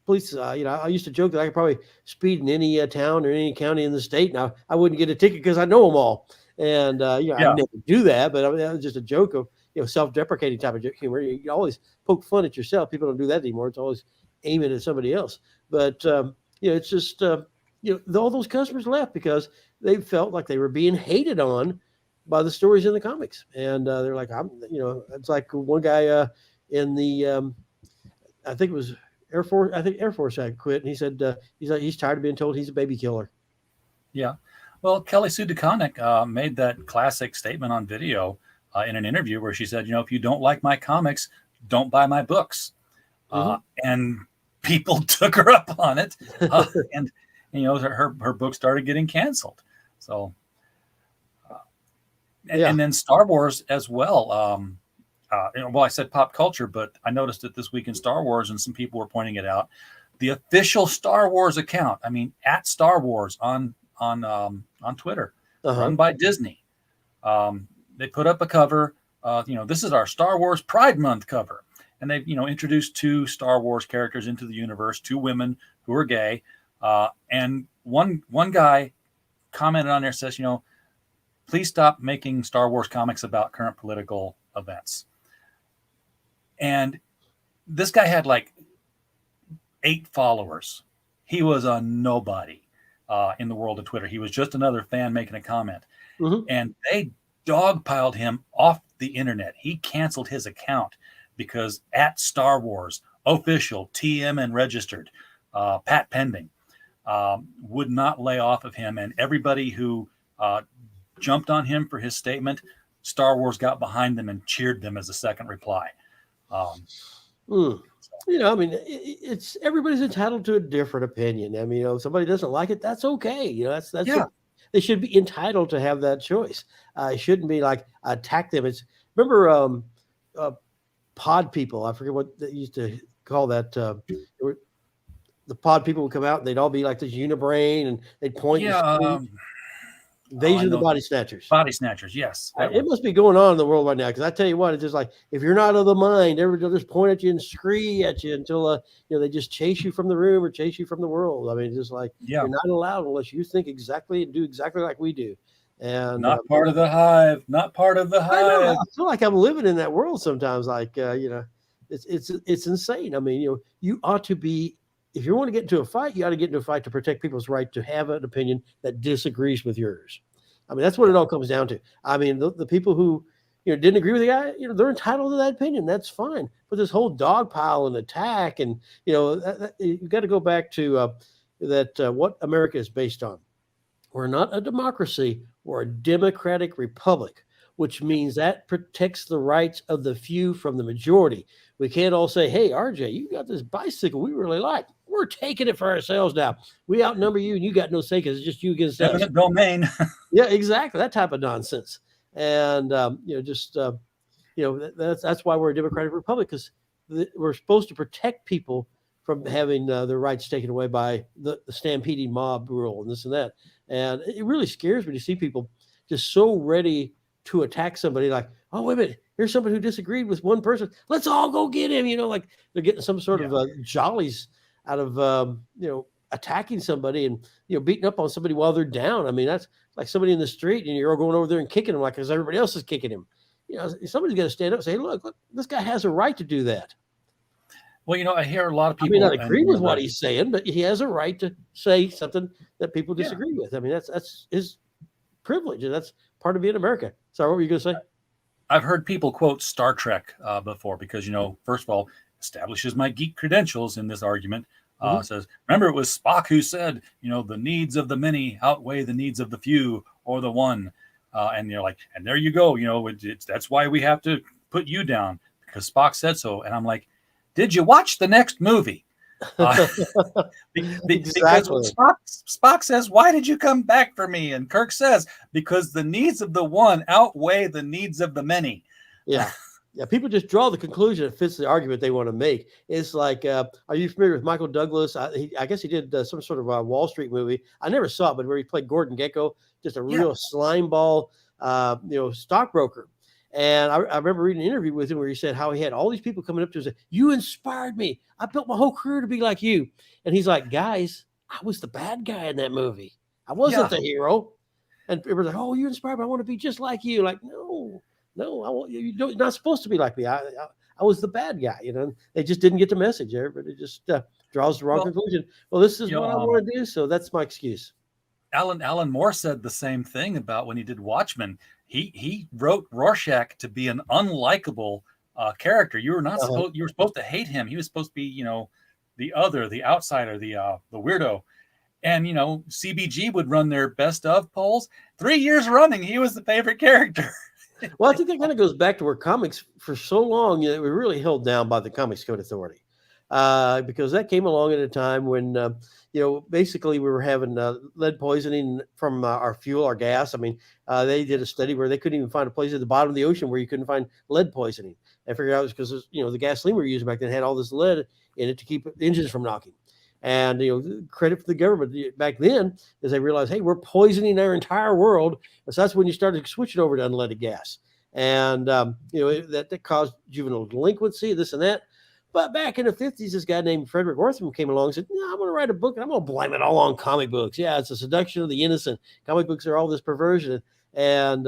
police. I used to joke that I could probably speed in any town or any county in the state. Now I wouldn't get a ticket because I know them all. And I never do that, but I mean, that was just a joke of self-deprecating type of humor. You always poke fun at yourself. People don't do that anymore. It's always aiming at somebody else. But it's just all those customers left because they felt like they were being hated on by the stories in the comics, and they're like, it's like one guy in the I think it was Air Force. I think Air Force had quit, and he said he's tired of being told he's a baby killer. Yeah. Well, Kelly Sue DeConnick made that classic statement on video in an interview where she said, if you don't like my comics, don't buy my books. And people took her up on it. And her book started getting canceled. So, and then Star Wars as well. I said pop culture, but I noticed it this week in Star Wars, and some people were pointing it out. The official Star Wars account, at Star Wars on Twitter, run by Disney. They put up a cover. This is our Star Wars Pride Month cover, and they've introduced 2 Star Wars characters into the universe, 2 women who are gay, and one guy commented on there, says, please stop making Star Wars comics about current political events. And this guy had like 8 followers. He was a nobody in the world of Twitter. He was just another fan making a comment. And they dogpiled him off the internet. He canceled his account because at Star Wars official TM and registered Pat Pending would not lay off of him. And everybody who jumped on him for his statement, Star Wars got behind them and cheered them as a second reply. It's everybody's entitled to a different opinion. If somebody doesn't like it, that's okay. That's they should be entitled to have that choice. It shouldn't be like attack them. Remember pod people. I forget what they used to call that. The pod people would come out and they'd all be like this unibrain and they'd point. Invasion of the Body Snatchers. Body Snatchers, yes. It must be going on in the world right now, because I tell you what, it's just like, if you're not of the mind, everybody will just point at you and scream at you until they just chase you from the room or chase you from the world. It's just like you're not allowed unless you think exactly and do exactly like we do. And not part of the hive. Not part of the hive. I feel like I'm living in that world sometimes. Like it's insane. You ought to be. If you want to get into a fight, you ought to get into a fight to protect people's right to have an opinion that disagrees with yours. That's what it all comes down to. The people who didn't agree with the guy, they're entitled to that opinion. That's fine. But this whole dogpile and attack, and you've got to go back to what America is based on. We're not a democracy. We're a democratic republic, which means that protects the rights of the few from the majority. We can't all say, hey, RJ, you got this bicycle we really like. We're taking it for ourselves now. We outnumber you and you got no say because it's just you against us. Eminent domain. Yeah, exactly. That type of nonsense. And, that's why we're a democratic republic, because we're supposed to protect people from having their rights taken away by the stampeding mob rule and this and that. And it really scares me to see people just so ready to attack somebody, like, oh, wait a minute, here's somebody who disagreed with one person. Let's all go get him. Like they're getting some sort of jollies out of, attacking somebody and, beating up on somebody while they're down. That's like somebody in the street and you're all going over there and kicking him like because everybody else is kicking him. Somebody's got to stand up and say, look, this guy has a right to do that. Well, I hear a lot of people. I may not agree with what he's saying, but he has a right to say something that people disagree with. That's his privilege, and that's part of being America. Sorry, what were you going to say? I've heard people quote Star Trek before because, first of all, establishes my geek credentials in this argument. Says, remember, it was Spock who said, the needs of the many outweigh the needs of the few or the one. And you're like, and there you go. That's why we have to put you down because Spock said so. And I'm like, did you watch the next movie? Because Spock says, why did you come back for me? And Kirk says, because the needs of the one outweigh the needs of the many. Yeah. People just draw the conclusion that fits the argument they want to make. It's like, are you familiar with Michael Douglas? I guess he did some sort of Wall Street movie. I never saw it, but where he played Gordon Gekko, just a real slime ball, stockbroker. And I remember reading an interview with him where he said how he had all these people coming up to him and say, you inspired me. I built my whole career to be like you. And he's like, guys, I was the bad guy in that movie. I wasn't the hero. And people were like, oh, you inspired me. I want to be just like you. Like, no, you're not supposed to be like me. I was the bad guy. They just didn't get the message. Everybody just draws the wrong conclusion. Well, this is what I want to do. So that's my excuse. Alan Moore said the same thing about when he did Watchmen. He wrote Rorschach to be an unlikable character. You were not Uh-huh. supposed. You were supposed to hate him. He was supposed to be, the other, the outsider, the weirdo. And CBG would run their best of polls 3 years running. He was the favorite character. Well, I think that kind of goes back to where comics for so long, were really held down by the Comics Code Authority, because that came along at a time when, basically we were having lead poisoning from our fuel, our gas. I mean, they did a study where they couldn't even find a place at the bottom of the ocean where you couldn't find lead poisoning. I figured out it was because, the gasoline we were using back then had all this lead in it to keep engines from knocking. And credit for the government back then is they realized, hey, we're poisoning our entire world. So that's when you started switching over to unleaded gas, and that caused juvenile delinquency, this and that. But back in the 50s, this guy named Frederick Ortham came along and said, "No, I'm going to write a book, and I'm going to blame it all on comic books. Yeah, it's a seduction of the innocent. Comic books are all this perversion, and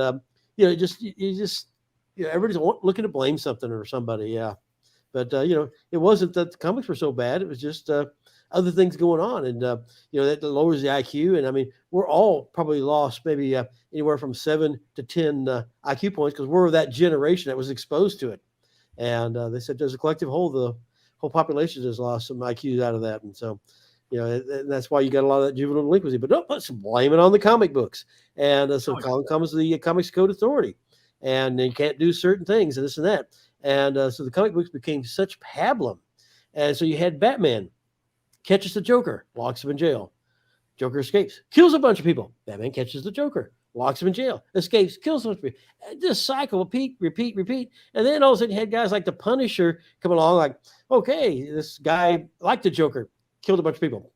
everybody's looking to blame something or somebody. Yeah, but it wasn't that the comics were so bad. It was just other things going on, and that lowers the IQ. And I mean, we're all probably lost maybe anywhere from 7 to 10 IQ points because we're that generation that was exposed to it. And they said there's a collective whole, the whole population has lost some IQs out of that, and so and that's why you got a lot of that juvenile delinquency. But don't let's blame it on the comic books. And so comes the Comics Code Authority, and they can't do certain things and this and that. And so the comic books became such pablum, and so you had Batman catches the Joker, locks him in jail. Joker escapes, kills a bunch of people. Batman catches the Joker, locks him in jail, escapes, kills a bunch of people. This cycle, repeat. And then all of a sudden you had guys like the Punisher come along like, okay, this guy like the Joker, killed a bunch of people.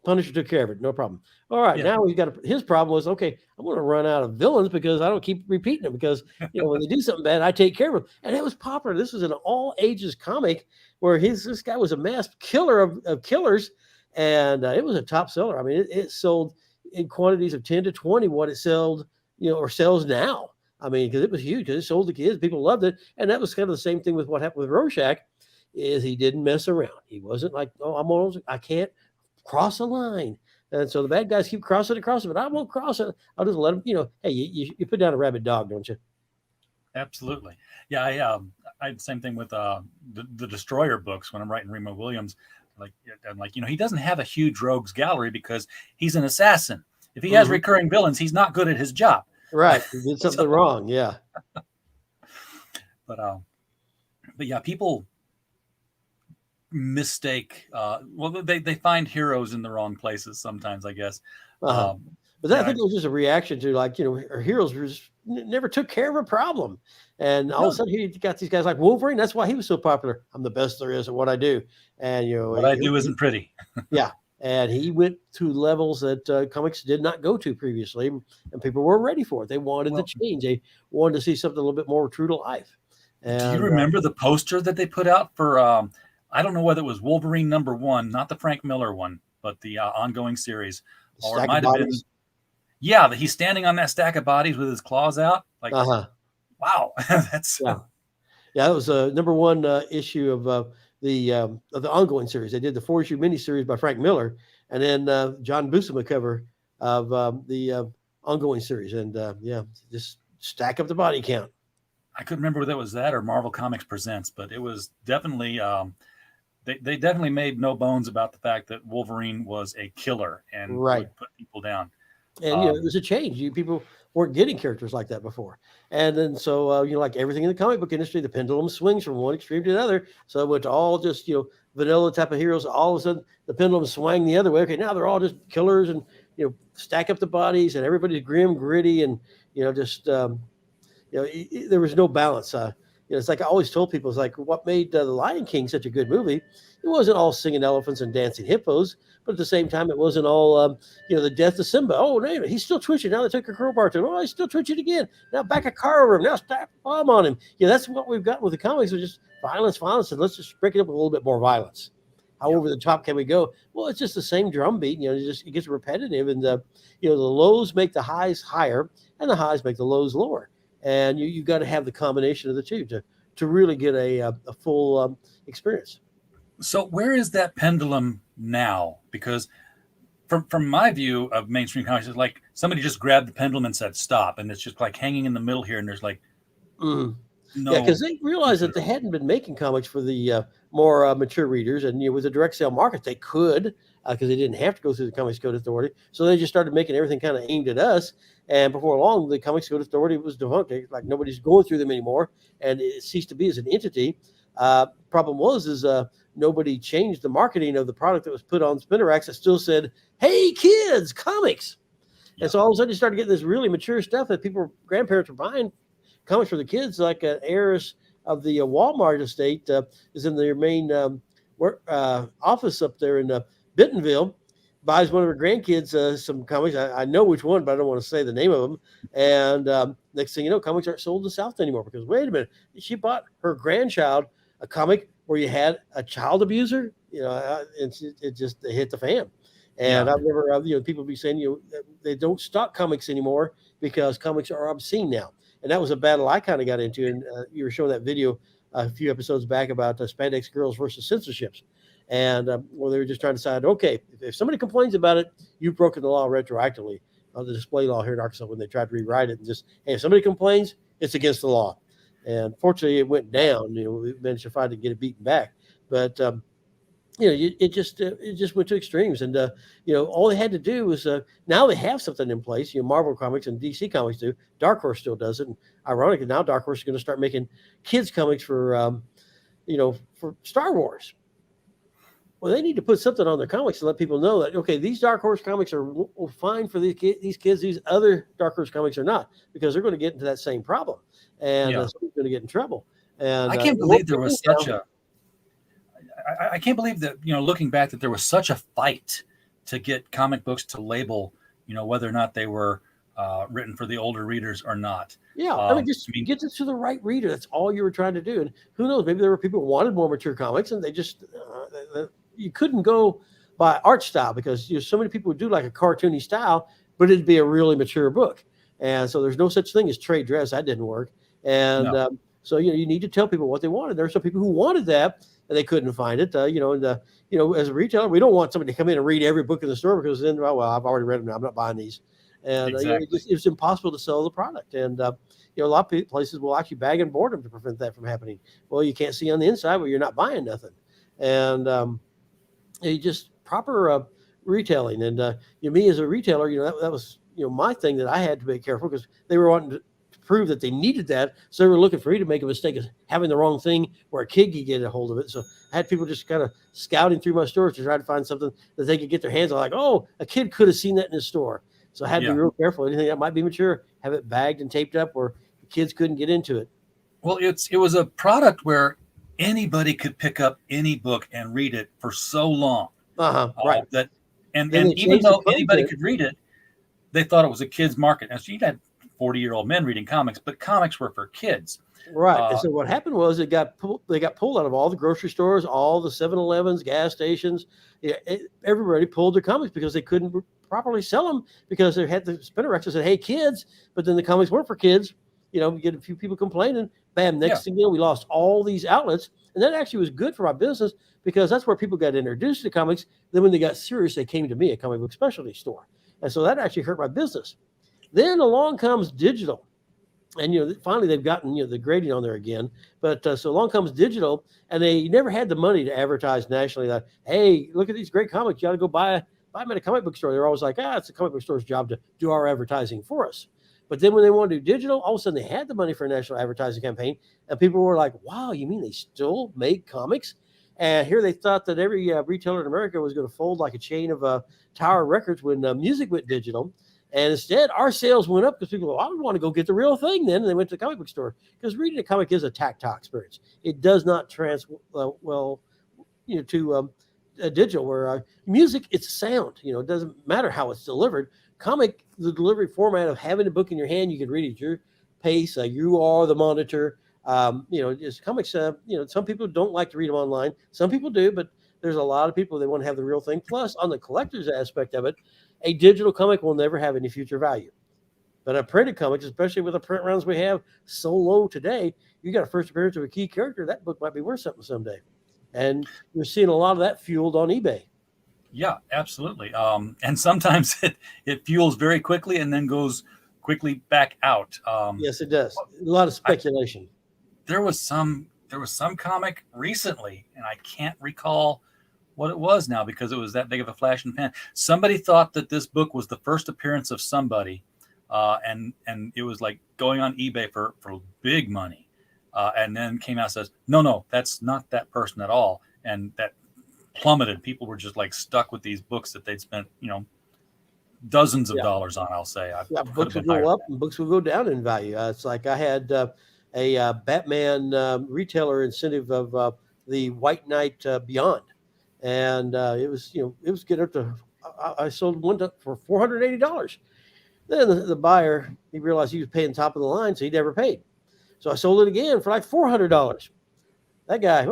Punisher took care of it, no problem. All right, now we've got his problem was, okay, I'm going to run out of villains because I don't keep repeating them because, when they do something bad, I take care of them. And it was popular. This was an all ages comic where this guy was a mass killer of killers, and it was a top seller. I mean, it sold in quantities of 10 to 20 what it sold, or sells now. I mean, because it was huge, because it sold to kids. People loved it. And that was kind of the same thing with what happened with Rorschach, is he didn't mess around. He wasn't like, oh, I can't cross a line. And so the bad guys keep crossing, but I won't cross it. I'll just let them, hey, you put down a rabid dog, don't you? Absolutely. Yeah, I had the same thing with the Destroyer books when I'm writing Remo Williams. I'm like, he doesn't have a huge rogues gallery because he's an assassin. If he has recurring villains, he's not good at his job. Right. He did something wrong. Yeah. But yeah, people mistake. They find heroes in the wrong places sometimes, I guess. But I think it was just a reaction to our heroes never took care of a problem. And all of a sudden he got these guys like Wolverine. That's why he was so popular. I'm the best there is at what I do. And what I do isn't pretty. Yeah. And he went to levels that comics did not go to previously, and people weren't ready for it. They wanted to change. They wanted to see something a little bit more true to life. And, do you remember the poster that they put out for, I don't know whether it was Wolverine #1, not the Frank Miller one, but the ongoing series. Or it might have been. Yeah, he's standing on that stack of bodies with his claws out. Like, wow. That's yeah. That was #1 issue of the ongoing series. They did the 4-issue miniseries by Frank Miller, and then John Buscema cover of the ongoing series. And just stack up the body count. I couldn't remember whether it was that or Marvel Comics Presents, but it was definitely they definitely made no bones about the fact that Wolverine was a killer and would put people down. And it was a change. People weren't getting characters like that before. And then so like everything in the comic book industry, the pendulum swings from one extreme to the other. So it went to all just vanilla type of heroes. All of a sudden the pendulum swang the other way. Okay, now they're all just killers and stack up the bodies and everybody's grim, gritty, and just there was no balance. It's like I always told people, it's like what made The Lion King such a good movie. It wasn't all singing elephants and dancing hippos, but at the same time, it wasn't all, the death of Simba. Oh, no, he's still twitching. Now they took a crowbar to him. Oh, he's still twitching again. Now back a car over him. Now stack a bomb on him. That's what we've got with the comics. It's just violence, and let's just break it up with a little bit more violence. How over the top can we go? Well, it's just the same drum beat. It gets repetitive, and the lows make the highs higher, and the highs make the lows lower. And you've got to have the combination of the two to really get a full experience. So where is that pendulum now? Because from my view of mainstream comics, it's like somebody just grabbed the pendulum and said stop, and it's just like hanging in the middle here, and there's like No. Yeah, because they realized that they hadn't been making comics for the more mature readers, and with the direct sale market, they could because they didn't have to go through the Comics Code Authority. So they just started making everything kind of aimed at us. And before long, the Comics Code Authority was defunct. Like nobody's going through them anymore, and it ceased to be as an entity. Problem was nobody changed the marketing of the product that was put on spinner racks that still said, "Hey kids, comics." Yeah. And so all of a sudden, you started getting this really mature stuff that grandparents were buying comics for the kids. Like an heiress of the Walmart estate is in their main office up there in Bentonville, buys one of her grandkids some comics. I know which one, but I don't want to say the name of them. And next thing you know, comics aren't sold in the South anymore because wait a minute, she bought her grandchild a comic where you had a child abuser. And it just hit the fan. And I've never, people be saying, they don't stock comics anymore because comics are obscene now. And that was a battle I kind of got into. And you were showing that video a few episodes back about spandex girls versus censorships. And where they were just trying to decide, okay, if somebody complains about it, you've broken the law retroactively on the display law here in Arkansas when they tried to rewrite it. And just, hey, if somebody complains, it's against the law. And fortunately, it went down. We managed to find to get it beaten back. But it just went to extremes, and all they had to do was now they have something in place. Marvel Comics and DC Comics do. Dark Horse still does it, and ironically, now Dark Horse is going to start making kids comics for Star Wars. Well, they need to put something on their comics to let people know that okay, these Dark Horse comics are fine for these kids. These other Dark Horse comics are not, because they're going to get into that same problem, and somebody's going to get in trouble. And I can't believe there was such a. I can't believe that, looking back, that there was such a fight to get comic books to label, whether or not they were written for the older readers or not. Yeah, get it to the right reader. That's all you were trying to do. And who knows, maybe there were people who wanted more mature comics, and they just you couldn't go by art style because so many people would do like a cartoony style, but it'd be a really mature book. And so there's no such thing as trade dress. That didn't work. And so you need to tell people what they wanted. There are some people who wanted that, and they couldn't find it. As a retailer, we don't want somebody to come in and read every book in the store because then, well, I've already read them now. I'm not buying these. And it's impossible to sell the product. And a lot of places will actually bag and board them to prevent that from happening. Well, you can't see on the inside where you're not buying nothing. And just proper retailing. And me as a retailer, that was my thing that I had to be careful because they were wanting to prove that they needed that, so they were looking for me to make a mistake of having the wrong thing where a kid could get a hold of it. So I had people just kind of scouting through my stores to try to find something that they could get their hands on. Like, oh, a kid could have seen that in the store. So I had to be real careful. Anything that might be mature, have it bagged and taped up where the kids couldn't get into it. Well, it was a product where anybody could pick up any book and read it for so long. Right. And even though anybody could read it, they thought it was a kid's market. And so you had 40-year-old men reading comics, but comics were for kids. Right. And so what happened was they got pulled out of all the grocery stores, all the 7-Elevens, gas stations. Everybody pulled their comics because they couldn't properly sell them because they had the spinner racks that said, hey, kids, but then the comics weren't for kids. You get a few people complaining. Bam, next thing you know, we lost all these outlets. And that actually was good for my business because that's where people got introduced to comics. Then when they got serious, they came to me, a comic book specialty store. And so that actually hurt my business. Then along comes digital, and finally they've gotten the grading on there again. But so along comes digital, and they never had the money to advertise nationally that, hey, look at these great comics, you got to go buy them at a comic book store. They're always like, it's the comic book store's job to do our advertising for us. But then when they wanted to do digital, all of a sudden they had the money for a national advertising campaign, and people were like, wow, you mean they still make comics? And here they thought that every retailer in America was going to fold like a chain of Tower Records when music went digital. And instead, our sales went up because people go, I want to go get the real thing then. And they went to the comic book store because reading a comic is a tactile experience. It does not to digital, where music, it's sound. It doesn't matter how it's delivered. Comic, the delivery format of having a book in your hand, you can read it at your pace. You are the monitor. Just comics, some people don't like to read them online. Some people do, but there's a lot of people, they want to have the real thing. Plus, on the collector's aspect of it, a digital comic will never have any future value. But a printed comic, especially with the print runs we have so low today, you got a first appearance of a key character, that book might be worth something someday. And you're seeing a lot of that fueled on eBay. Yeah, absolutely. And sometimes it fuels very quickly and then goes quickly back out. Yes, it does. A lot of speculation. there was some comic recently, and I can't recall what it was now because it was that big of a flash in the pan. Somebody thought that this book was the first appearance of somebody, and it was like going on eBay for big money, and then came out and says, no, that's not that person at all, and that plummeted. People were just like stuck with these books that they'd spent, dozens of dollars on. I'll say, books will go up and books will go down in value. It's like I had a Batman retailer incentive of the White Knight Beyond, and it was getting up to. I sold one for $480. Then the buyer, he realized he was paying top of the line, so he never paid. So I sold it again for like $400. That guy,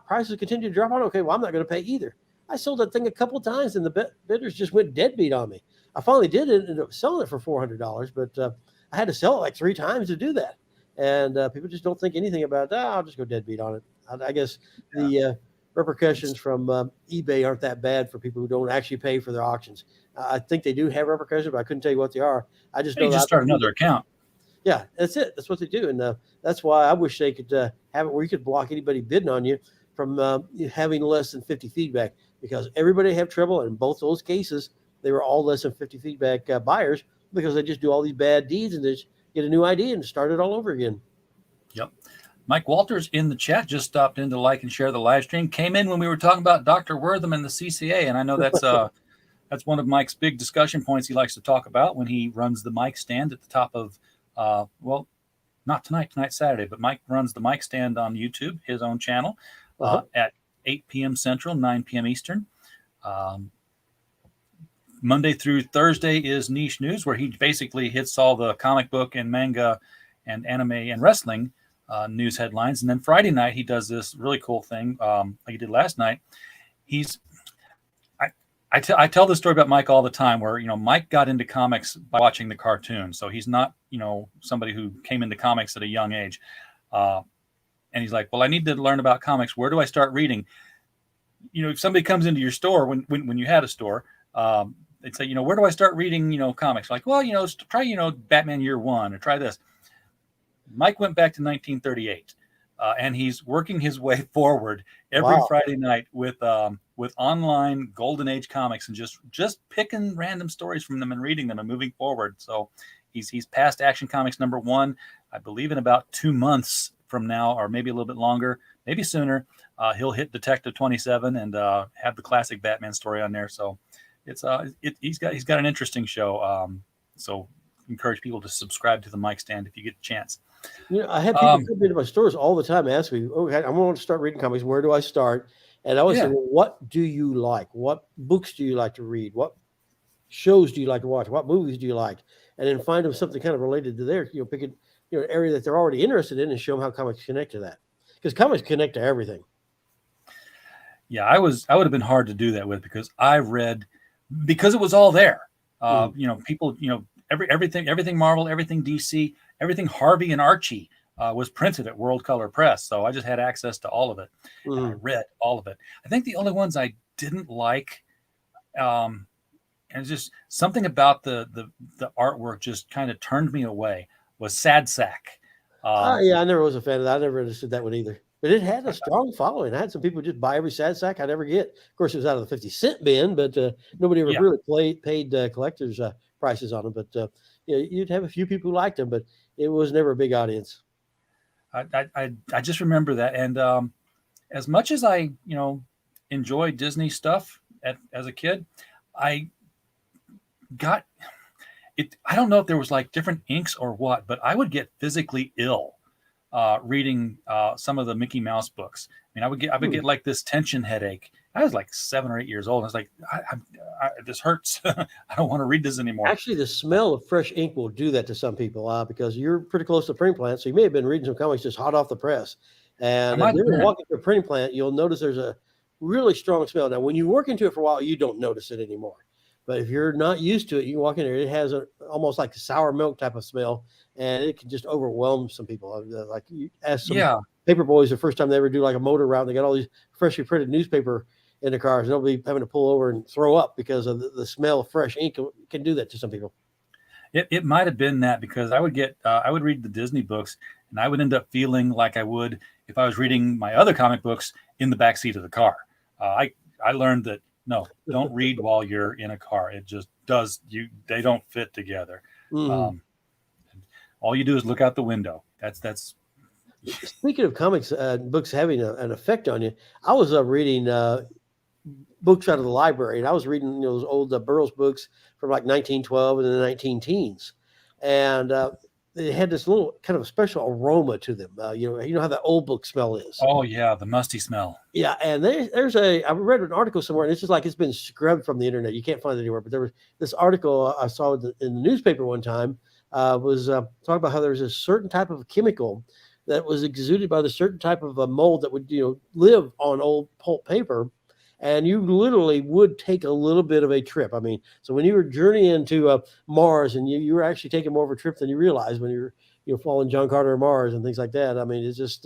prices continue to drop on. Okay, well, I'm not going to pay either. I sold that thing a couple of times, and the bidders just went deadbeat on me. I finally did end up selling it for $400, but I had to sell it like 3 times to do that. And people just don't think anything about that. I'll just go deadbeat on it. I guess the repercussions from eBay aren't that bad for people who don't actually pay for their auctions. I think they do have repercussions, but I couldn't tell you what they are. I just know you just start another account. Yeah, that's it. That's what they do. And that's why I wish they could have it where you could block anybody bidding on you from having less than 50 feedback, because everybody have trouble. And in both those cases, they were all less than 50 feedback buyers because they just do all these bad deeds and they just get a new idea and start it all over again. Yep. Mike Walters in the chat just stopped in to like and share the live stream. Came in when we were talking about Dr. Wortham and the CCA. And I know that's that's one of Mike's big discussion points he likes to talk about when he runs the mic stand at the top of not tonight's Saturday, but Mike runs the mic stand on YouTube, his own channel, at 8 p.m. Central, 9 p.m. Eastern. Monday through Thursday is Niche News, where he basically hits all the comic book and manga and anime and wrestling news headlines. And then Friday night, he does this really cool thing like he did last night. I tell this story about Mike all the time where, Mike got into comics by watching the cartoon. So he's not, somebody who came into comics at a young age. And he's like, well, I need to learn about comics. Where do I start reading? If somebody comes into your store when you had a store, they'd say, where do I start reading, comics? Like, well, try, Batman Year One or try this. Mike went back to 1938 and he's working his way forward every Friday night with online Golden Age comics and just picking random stories from them and reading them and moving forward. So he's past Action Comics #1, I believe, in about 2 months from now, or maybe a little bit longer, maybe sooner. He'll hit Detective 27 and have the classic Batman story on there. So he's got an interesting show. So encourage people to subscribe to the mic stand if you get a chance. I have people come into my stores all the time ask me, okay, I want to start reading comics. Where do I start? And I always say, well, what do you like? What books do you like to read? What shows do you like to watch? What movies do you like? And then find them something kind of related to their, pick an area that they're already interested in and show them how comics connect to that. Because comics connect to everything. Yeah, I would have been hard to do that with because it was all there. People, everything Marvel, everything DC, everything Harvey and Archie was printed at World Color Press. So I just had access to all of it. And I read all of it. I think the only ones I didn't like, and it's just something about the artwork just kind of turned me away, was Sad Sack. I never was a fan of that. I never understood that one either. But it had a strong following. I had some people just buy every Sad Sack I'd ever get. Of course, it was out of the 50-cent bin, but nobody ever really paid collectors' prices on them. But you'd have a few people who liked them, but it was never a big audience. I just remember that. And as much as I, enjoyed Disney stuff as a kid, I got it. I don't know if there was like different inks or what, but I would get physically ill reading some of the Mickey Mouse books. I mean, I would get like this tension headache. I was like 7 or 8 years old. I was like, this hurts. I don't want to read this anymore. Actually, the smell of fresh ink will do that to some people because you're pretty close to the printing plant. So you may have been reading some comics just hot off the press. And if you're walking to a printing plant, you'll notice there's a really strong smell. Now, when you work into it for a while, you don't notice it anymore. But if you're not used to it, you walk in there, it has almost like a sour milk type of smell, and it can just overwhelm some people. Like you ask some paper boys the first time they ever do like a motor route, they got all these freshly printed newspaper in the cars, and they'll be having to pull over and throw up because of the smell of fresh ink. Can do that to some people. It might have been that because I would read the Disney books, and I would end up feeling like I would if I was reading my other comic books in the back seat of the car. I learned that no, don't read while you're in a car. It just does they don't fit together. All you do is look out the window. That's Speaking of comics books having an effect on you, I was reading books out of the library, and I was reading those old Burroughs books from like 1912 and the 19 teens, and they had this little kind of special aroma to them. You know how that old book smell is. Oh yeah, the musty smell. Yeah, and I read an article somewhere, and it's just like it's been scrubbed from the internet. You can't find it anywhere. But there was this article I saw in the newspaper one time was talking about how there's a certain type of chemical that was exuded by the certain type of a mold that would live on old pulp paper, and you literally would take a little bit of a trip. I mean, so when you were journeying to Mars, and you were actually taking more of a trip than you realized when you were following John Carter to Mars and things like that. I mean, it's just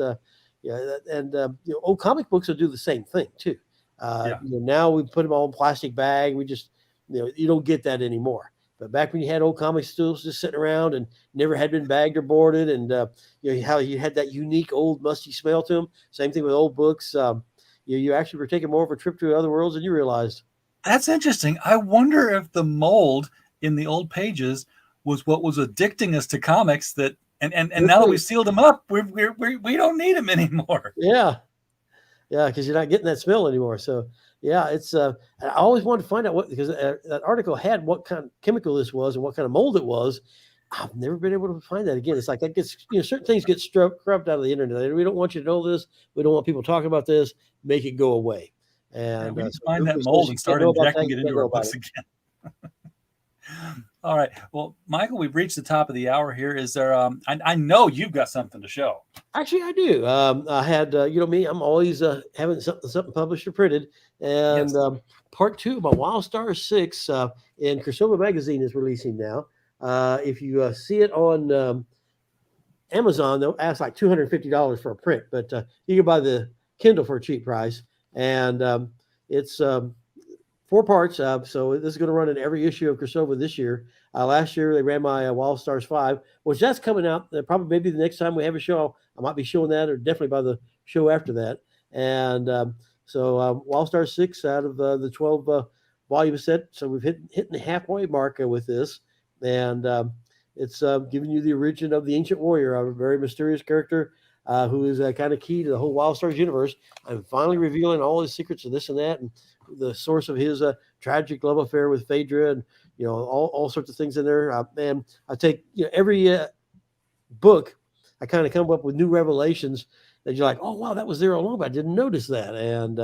old comic books will do the same thing too. Now we put them all in plastic bag. We just you don't get that anymore. But back when you had old comic stools just sitting around and never had been bagged or boarded, and how you had that unique old musty smell to them. Same thing with old books. You actually were taking more of a trip to other worlds than you realized. That's interesting. I wonder if the mold in the old pages was what was addicting us to comics. That and now that we sealed them up, we don't need them anymore. Yeah, because you're not getting that smell anymore. So yeah, it's I always wanted to find out because that article had what kind of chemical this was and what kind of mold it was. I've never been able to find that again. It's like that gets certain things get scrubbed out of the internet. We don't want you to know this. We don't want people talking about this. Make it go away. And we need to find that mold and start injecting it into our books again. All right. Well, Michael, we've reached the top of the hour here. Is there? I know you've got something to show. Actually, I do. I had me. I'm always having something published or printed, and part 2 of my Wild Stars 6 in Crossover magazine is releasing now. If you see it on Amazon, they'll ask like $250 for a print, but you can buy the Kindle for a cheap price, and it's 4 parts. So this is going to run in every issue of Crossover this year. Last year they ran my Wild Stars 5, which that's coming out. Probably maybe the next time we have a show, I might be showing that, or definitely by the show after that. And so Wild Stars 6 out of the 12 volume set. So we've hit the halfway mark with this, and it's giving you the origin of the Ancient Warrior, a very mysterious character who is kind of key to the whole Wild Stars universe. I'm finally revealing all his secrets of this and that, and the source of his tragic love affair with Phaedra, and all sorts of things in there. And I take every book, I kind of come up with new revelations that you're like, oh wow, that was there all along, but I didn't notice that. And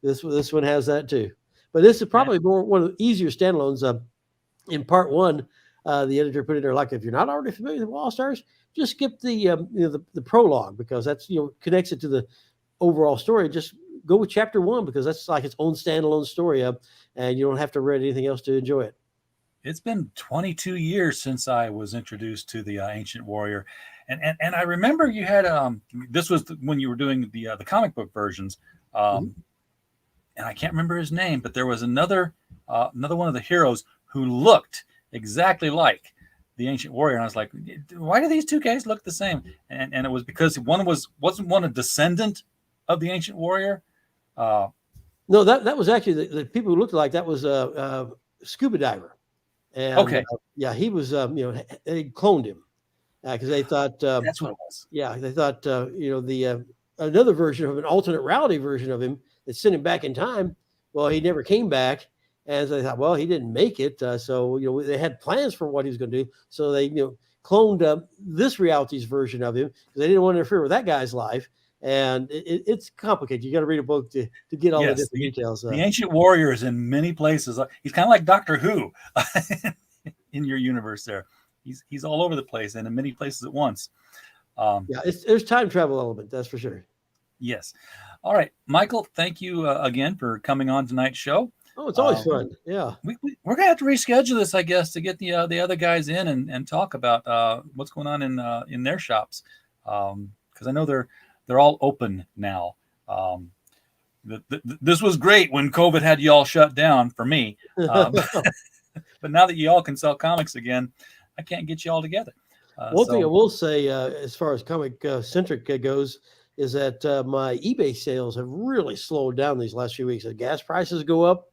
this one has that too. But this is probably one of the easier standalones. In part 1, the editor put in there, like, if you're not already familiar with Wild Stars, just skip the prologue, because that's connects it to the overall story. Just go with chapter 1, because that's like its own standalone story, and you don't have to read anything else to enjoy it. It's been 22 years since I was introduced to the Ancient Warrior, and I remember you had this was when you were doing the comic book versions, and I can't remember his name, but there was another one of the heroes who looked exactly like the Ancient Warrior, and I was like, why do these two guys look the same? And it was because wasn't one a descendant of the Ancient Warrior? No, that was actually the people who looked like that was a scuba diver. And, okay. He was, they cloned him because they thought that's what it was. Yeah, they thought the another version of an alternate reality version of him that sent him back in time. Well, he never came back, and so they thought, well, he didn't make it. So they had plans for what he was going to do. So they cloned this reality's version of him because they didn't want to interfere with that guy's life. And it's complicated. You got to read a book to get all the different details. The Ancient Warrior is in many places. He's kind of like Doctor Who in your universe there. He's all over the place and in many places at once. There's time travel element, that's for sure. Yes. All right, Michael, thank you again for coming on tonight's show. Oh, it's always fun. Yeah. We're going to have to reschedule this, I guess, to get the other guys in and talk about what's going on in their shops. Because I know they're all open now. This was great when COVID had you all shut down for me. But now that you all can sell comics again, I can't get you all together. One thing I will say, as far as comic centric goes, is that my eBay sales have really slowed down these last few weeks. As gas prices go up,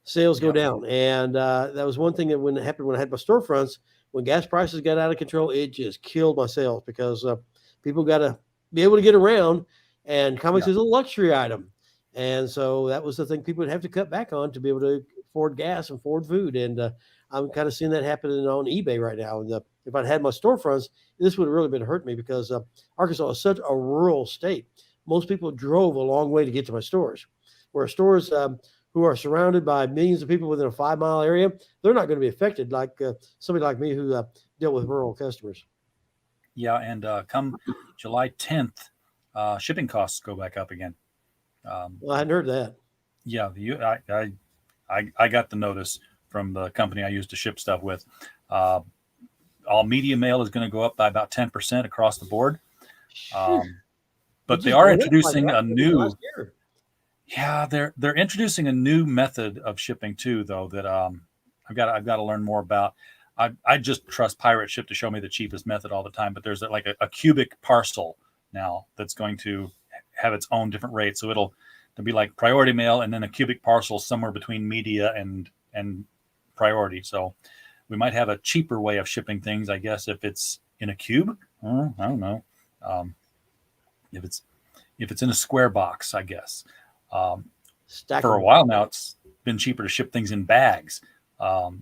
sales go down, and that was one thing that when it happened when I had my storefronts. When gas prices got out of control, it just killed my sales because people got to be able to get around, and comics is a luxury item, and so that was the thing people would have to cut back on to be able to afford gas and afford food. And I'm kind of seeing that happening on eBay right now. And if I'd had my storefronts, this would have really been hurt me because Arkansas is such a rural state. Most people drove a long way to get to my stores, where stores who are surrounded by millions of people within a 5-mile area, they're not going to be affected like somebody like me who dealt with rural customers. Yeah, and come July 10th, shipping costs go back up again. Well, I hadn't heard that. Yeah, I got the notice from the company I used to ship stuff with. All media mail is going to go up by about 10% across the board. But they are introducing a new. Yeah, they're introducing a new method of shipping too, though, that I've got to learn more about. I just trust Pirate Ship to show me the cheapest method all the time, but there's like a cubic parcel now that's going to have its own different rate. So it'll be like priority mail and then a cubic parcel somewhere between media and priority. So we might have a cheaper way of shipping things, I guess, if it's in a cube. I don't know. If it's in a square box, I guess. For a while now, it's been cheaper to ship things in bags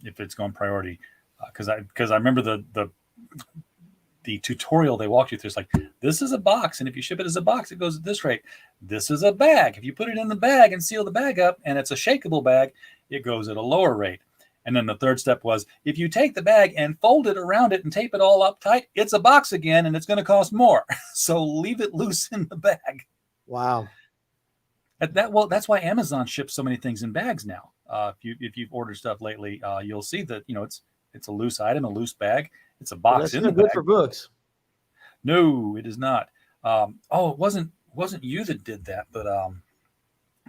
if it's going priority. Because I remember the tutorial they walked you through. It's like, this is a box, and if you ship it as a box, it goes at this rate. This is a bag. If you put it in the bag and seal the bag up, and it's a shakeable bag, it goes at a lower rate. And then the third step was, if you take the bag and fold it around it and tape it all up tight, it's a box again, and it's going to cost more. So leave it loose in the bag. Wow. That's why Amazon ships so many things in bags now. If you've ordered stuff lately, you'll see that it's a loose item, a loose bag. It's a box. That's not good for books. No, it is not. It wasn't you that did that, but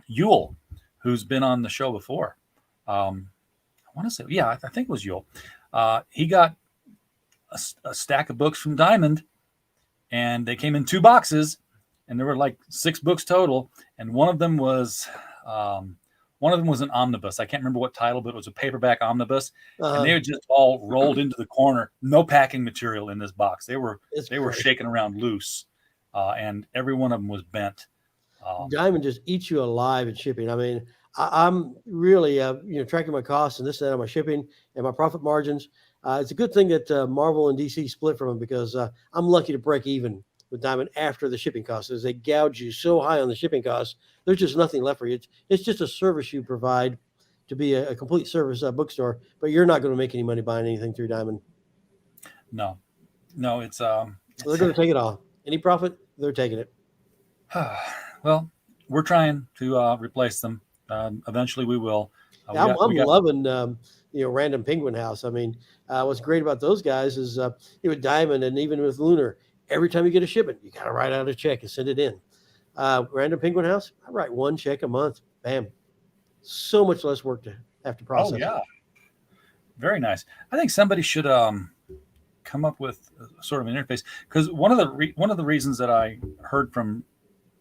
Yule, who's been on the show before. I want to say, I think it was Yule. He got a stack of books from Diamond, and they came in 2 boxes, and there were like 6 books total, and one of them was an omnibus. I can't remember what title, but it was a paperback omnibus, and they were just all rolled into the corner. No packing material in this box. They were shaking around loose, and every one of them was bent. Diamond just eats you alive in shipping. I mean, I'm really tracking my costs and this and that on my shipping and my profit margins. It's a good thing that Marvel and DC split from them because I'm lucky to break even with Diamond after the shipping costs. As they gouge you so high on the shipping costs, there's just nothing left for you. It's just a service you provide to be a complete service bookstore, but you're not going to make any money buying anything through Diamond. No, it's they're going to take it all. Any profit, they're taking it. Well, we're trying to replace them. Eventually, we will. I'm loving Random Penguin House. I mean, what's great about those guys is with Diamond and even with Lunar, every time you get a shipment, you got to write out a check and send it in. Random Penguin House, I write 1 check a month. Bam. So much less work to have to process. Oh, yeah. Very nice. I think somebody should come up with sort of an interface, because one of the reasons that I heard from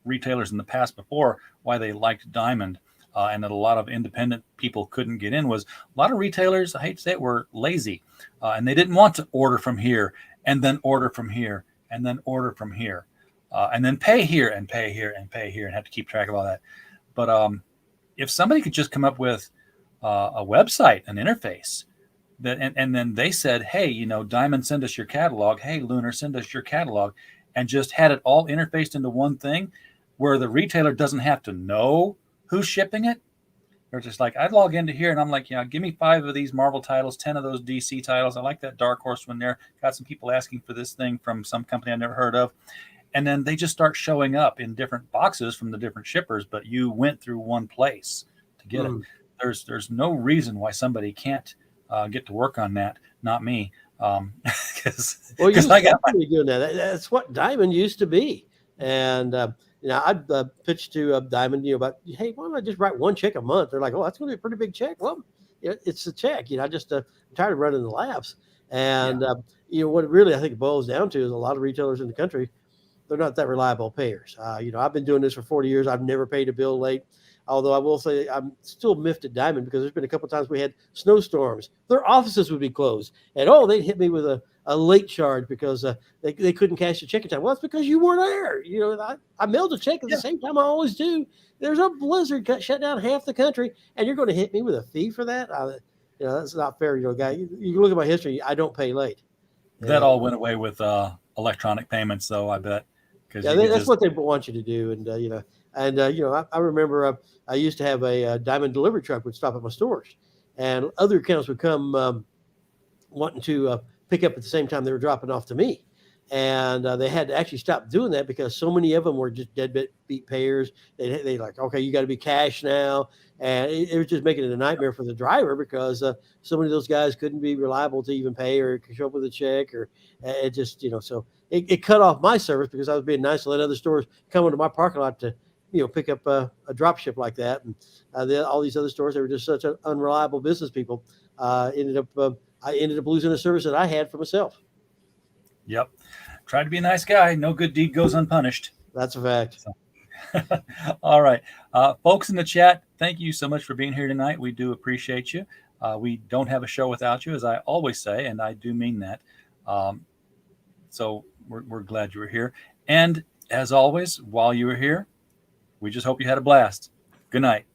retailers in the past before why they liked Diamond and that a lot of independent people couldn't get in was a lot of retailers, I hate to say it, were lazy, and they didn't want to order from here and then order from here and then order from here and then pay here and pay here and pay here and have to keep track of all that. But if somebody could just come up with a website, an interface, and then they said, hey, Diamond, send us your catalog. Hey, Lunar, send us your catalog, and just had it all interfaced into one thing where the retailer doesn't have to know who's shipping it. They're just like, I'd log into here and I'm like, give me 5 of these Marvel titles, 10 of those DC titles. I like that Dark Horse one there. Got some people asking for this thing from some company I've never heard of. And then they just start showing up in different boxes from the different shippers, but you went through one place to get it. There's no reason why somebody can't get to work on that. Not me. Because I got doing that. That's what Diamond used to be. And I'd pitch to Diamond, about, hey, why don't I just write 1 check a month? They're like, oh, that's going to be a pretty big check. Well, it's a check. I'm tired of running the labs. And what really I think it boils down to is a lot of retailers in the country, they're not that reliable payers. I've been doing this for 40 years. I've never paid a bill late. Although I will say I'm still miffed at Diamond because there's been a couple of times we had snowstorms. Their offices would be closed. And, they'd hit me with a late charge because they couldn't cash the check in time. Well, it's because you weren't there. I mailed a check at the same time I always do. There's a blizzard shut down half the country, and you're going to hit me with a fee for that? That's not fair. Guy, you can look at my history. I don't pay late. That all went away with electronic payments, though, I bet. Yeah, that's what they want you to do. And, I remember I used to have a Diamond delivery truck would stop at my stores, and other accounts would come wanting to pick up at the same time they were dropping off to me. And they had to actually stop doing that because so many of them were just deadbeat payers. They like, okay, you got to be cash now. And it was just making it a nightmare for the driver because so many of those guys couldn't be reliable to even pay or show up with a check, or it just, so it cut off my service because I was being nice to let other stores come into my parking lot to, pick up a drop ship like that. And all these other stores, they were just such unreliable business people. I ended up losing a service that I had for myself. Yep. Try to be a nice guy. No good deed goes unpunished. That's a fact. So. All right. Folks in the chat, thank you so much for being here tonight. We do appreciate you. We don't have a show without you, as I always say, and I do mean that. So we're glad you were here. And as always, while you were here, we just hope you had a blast. Good night.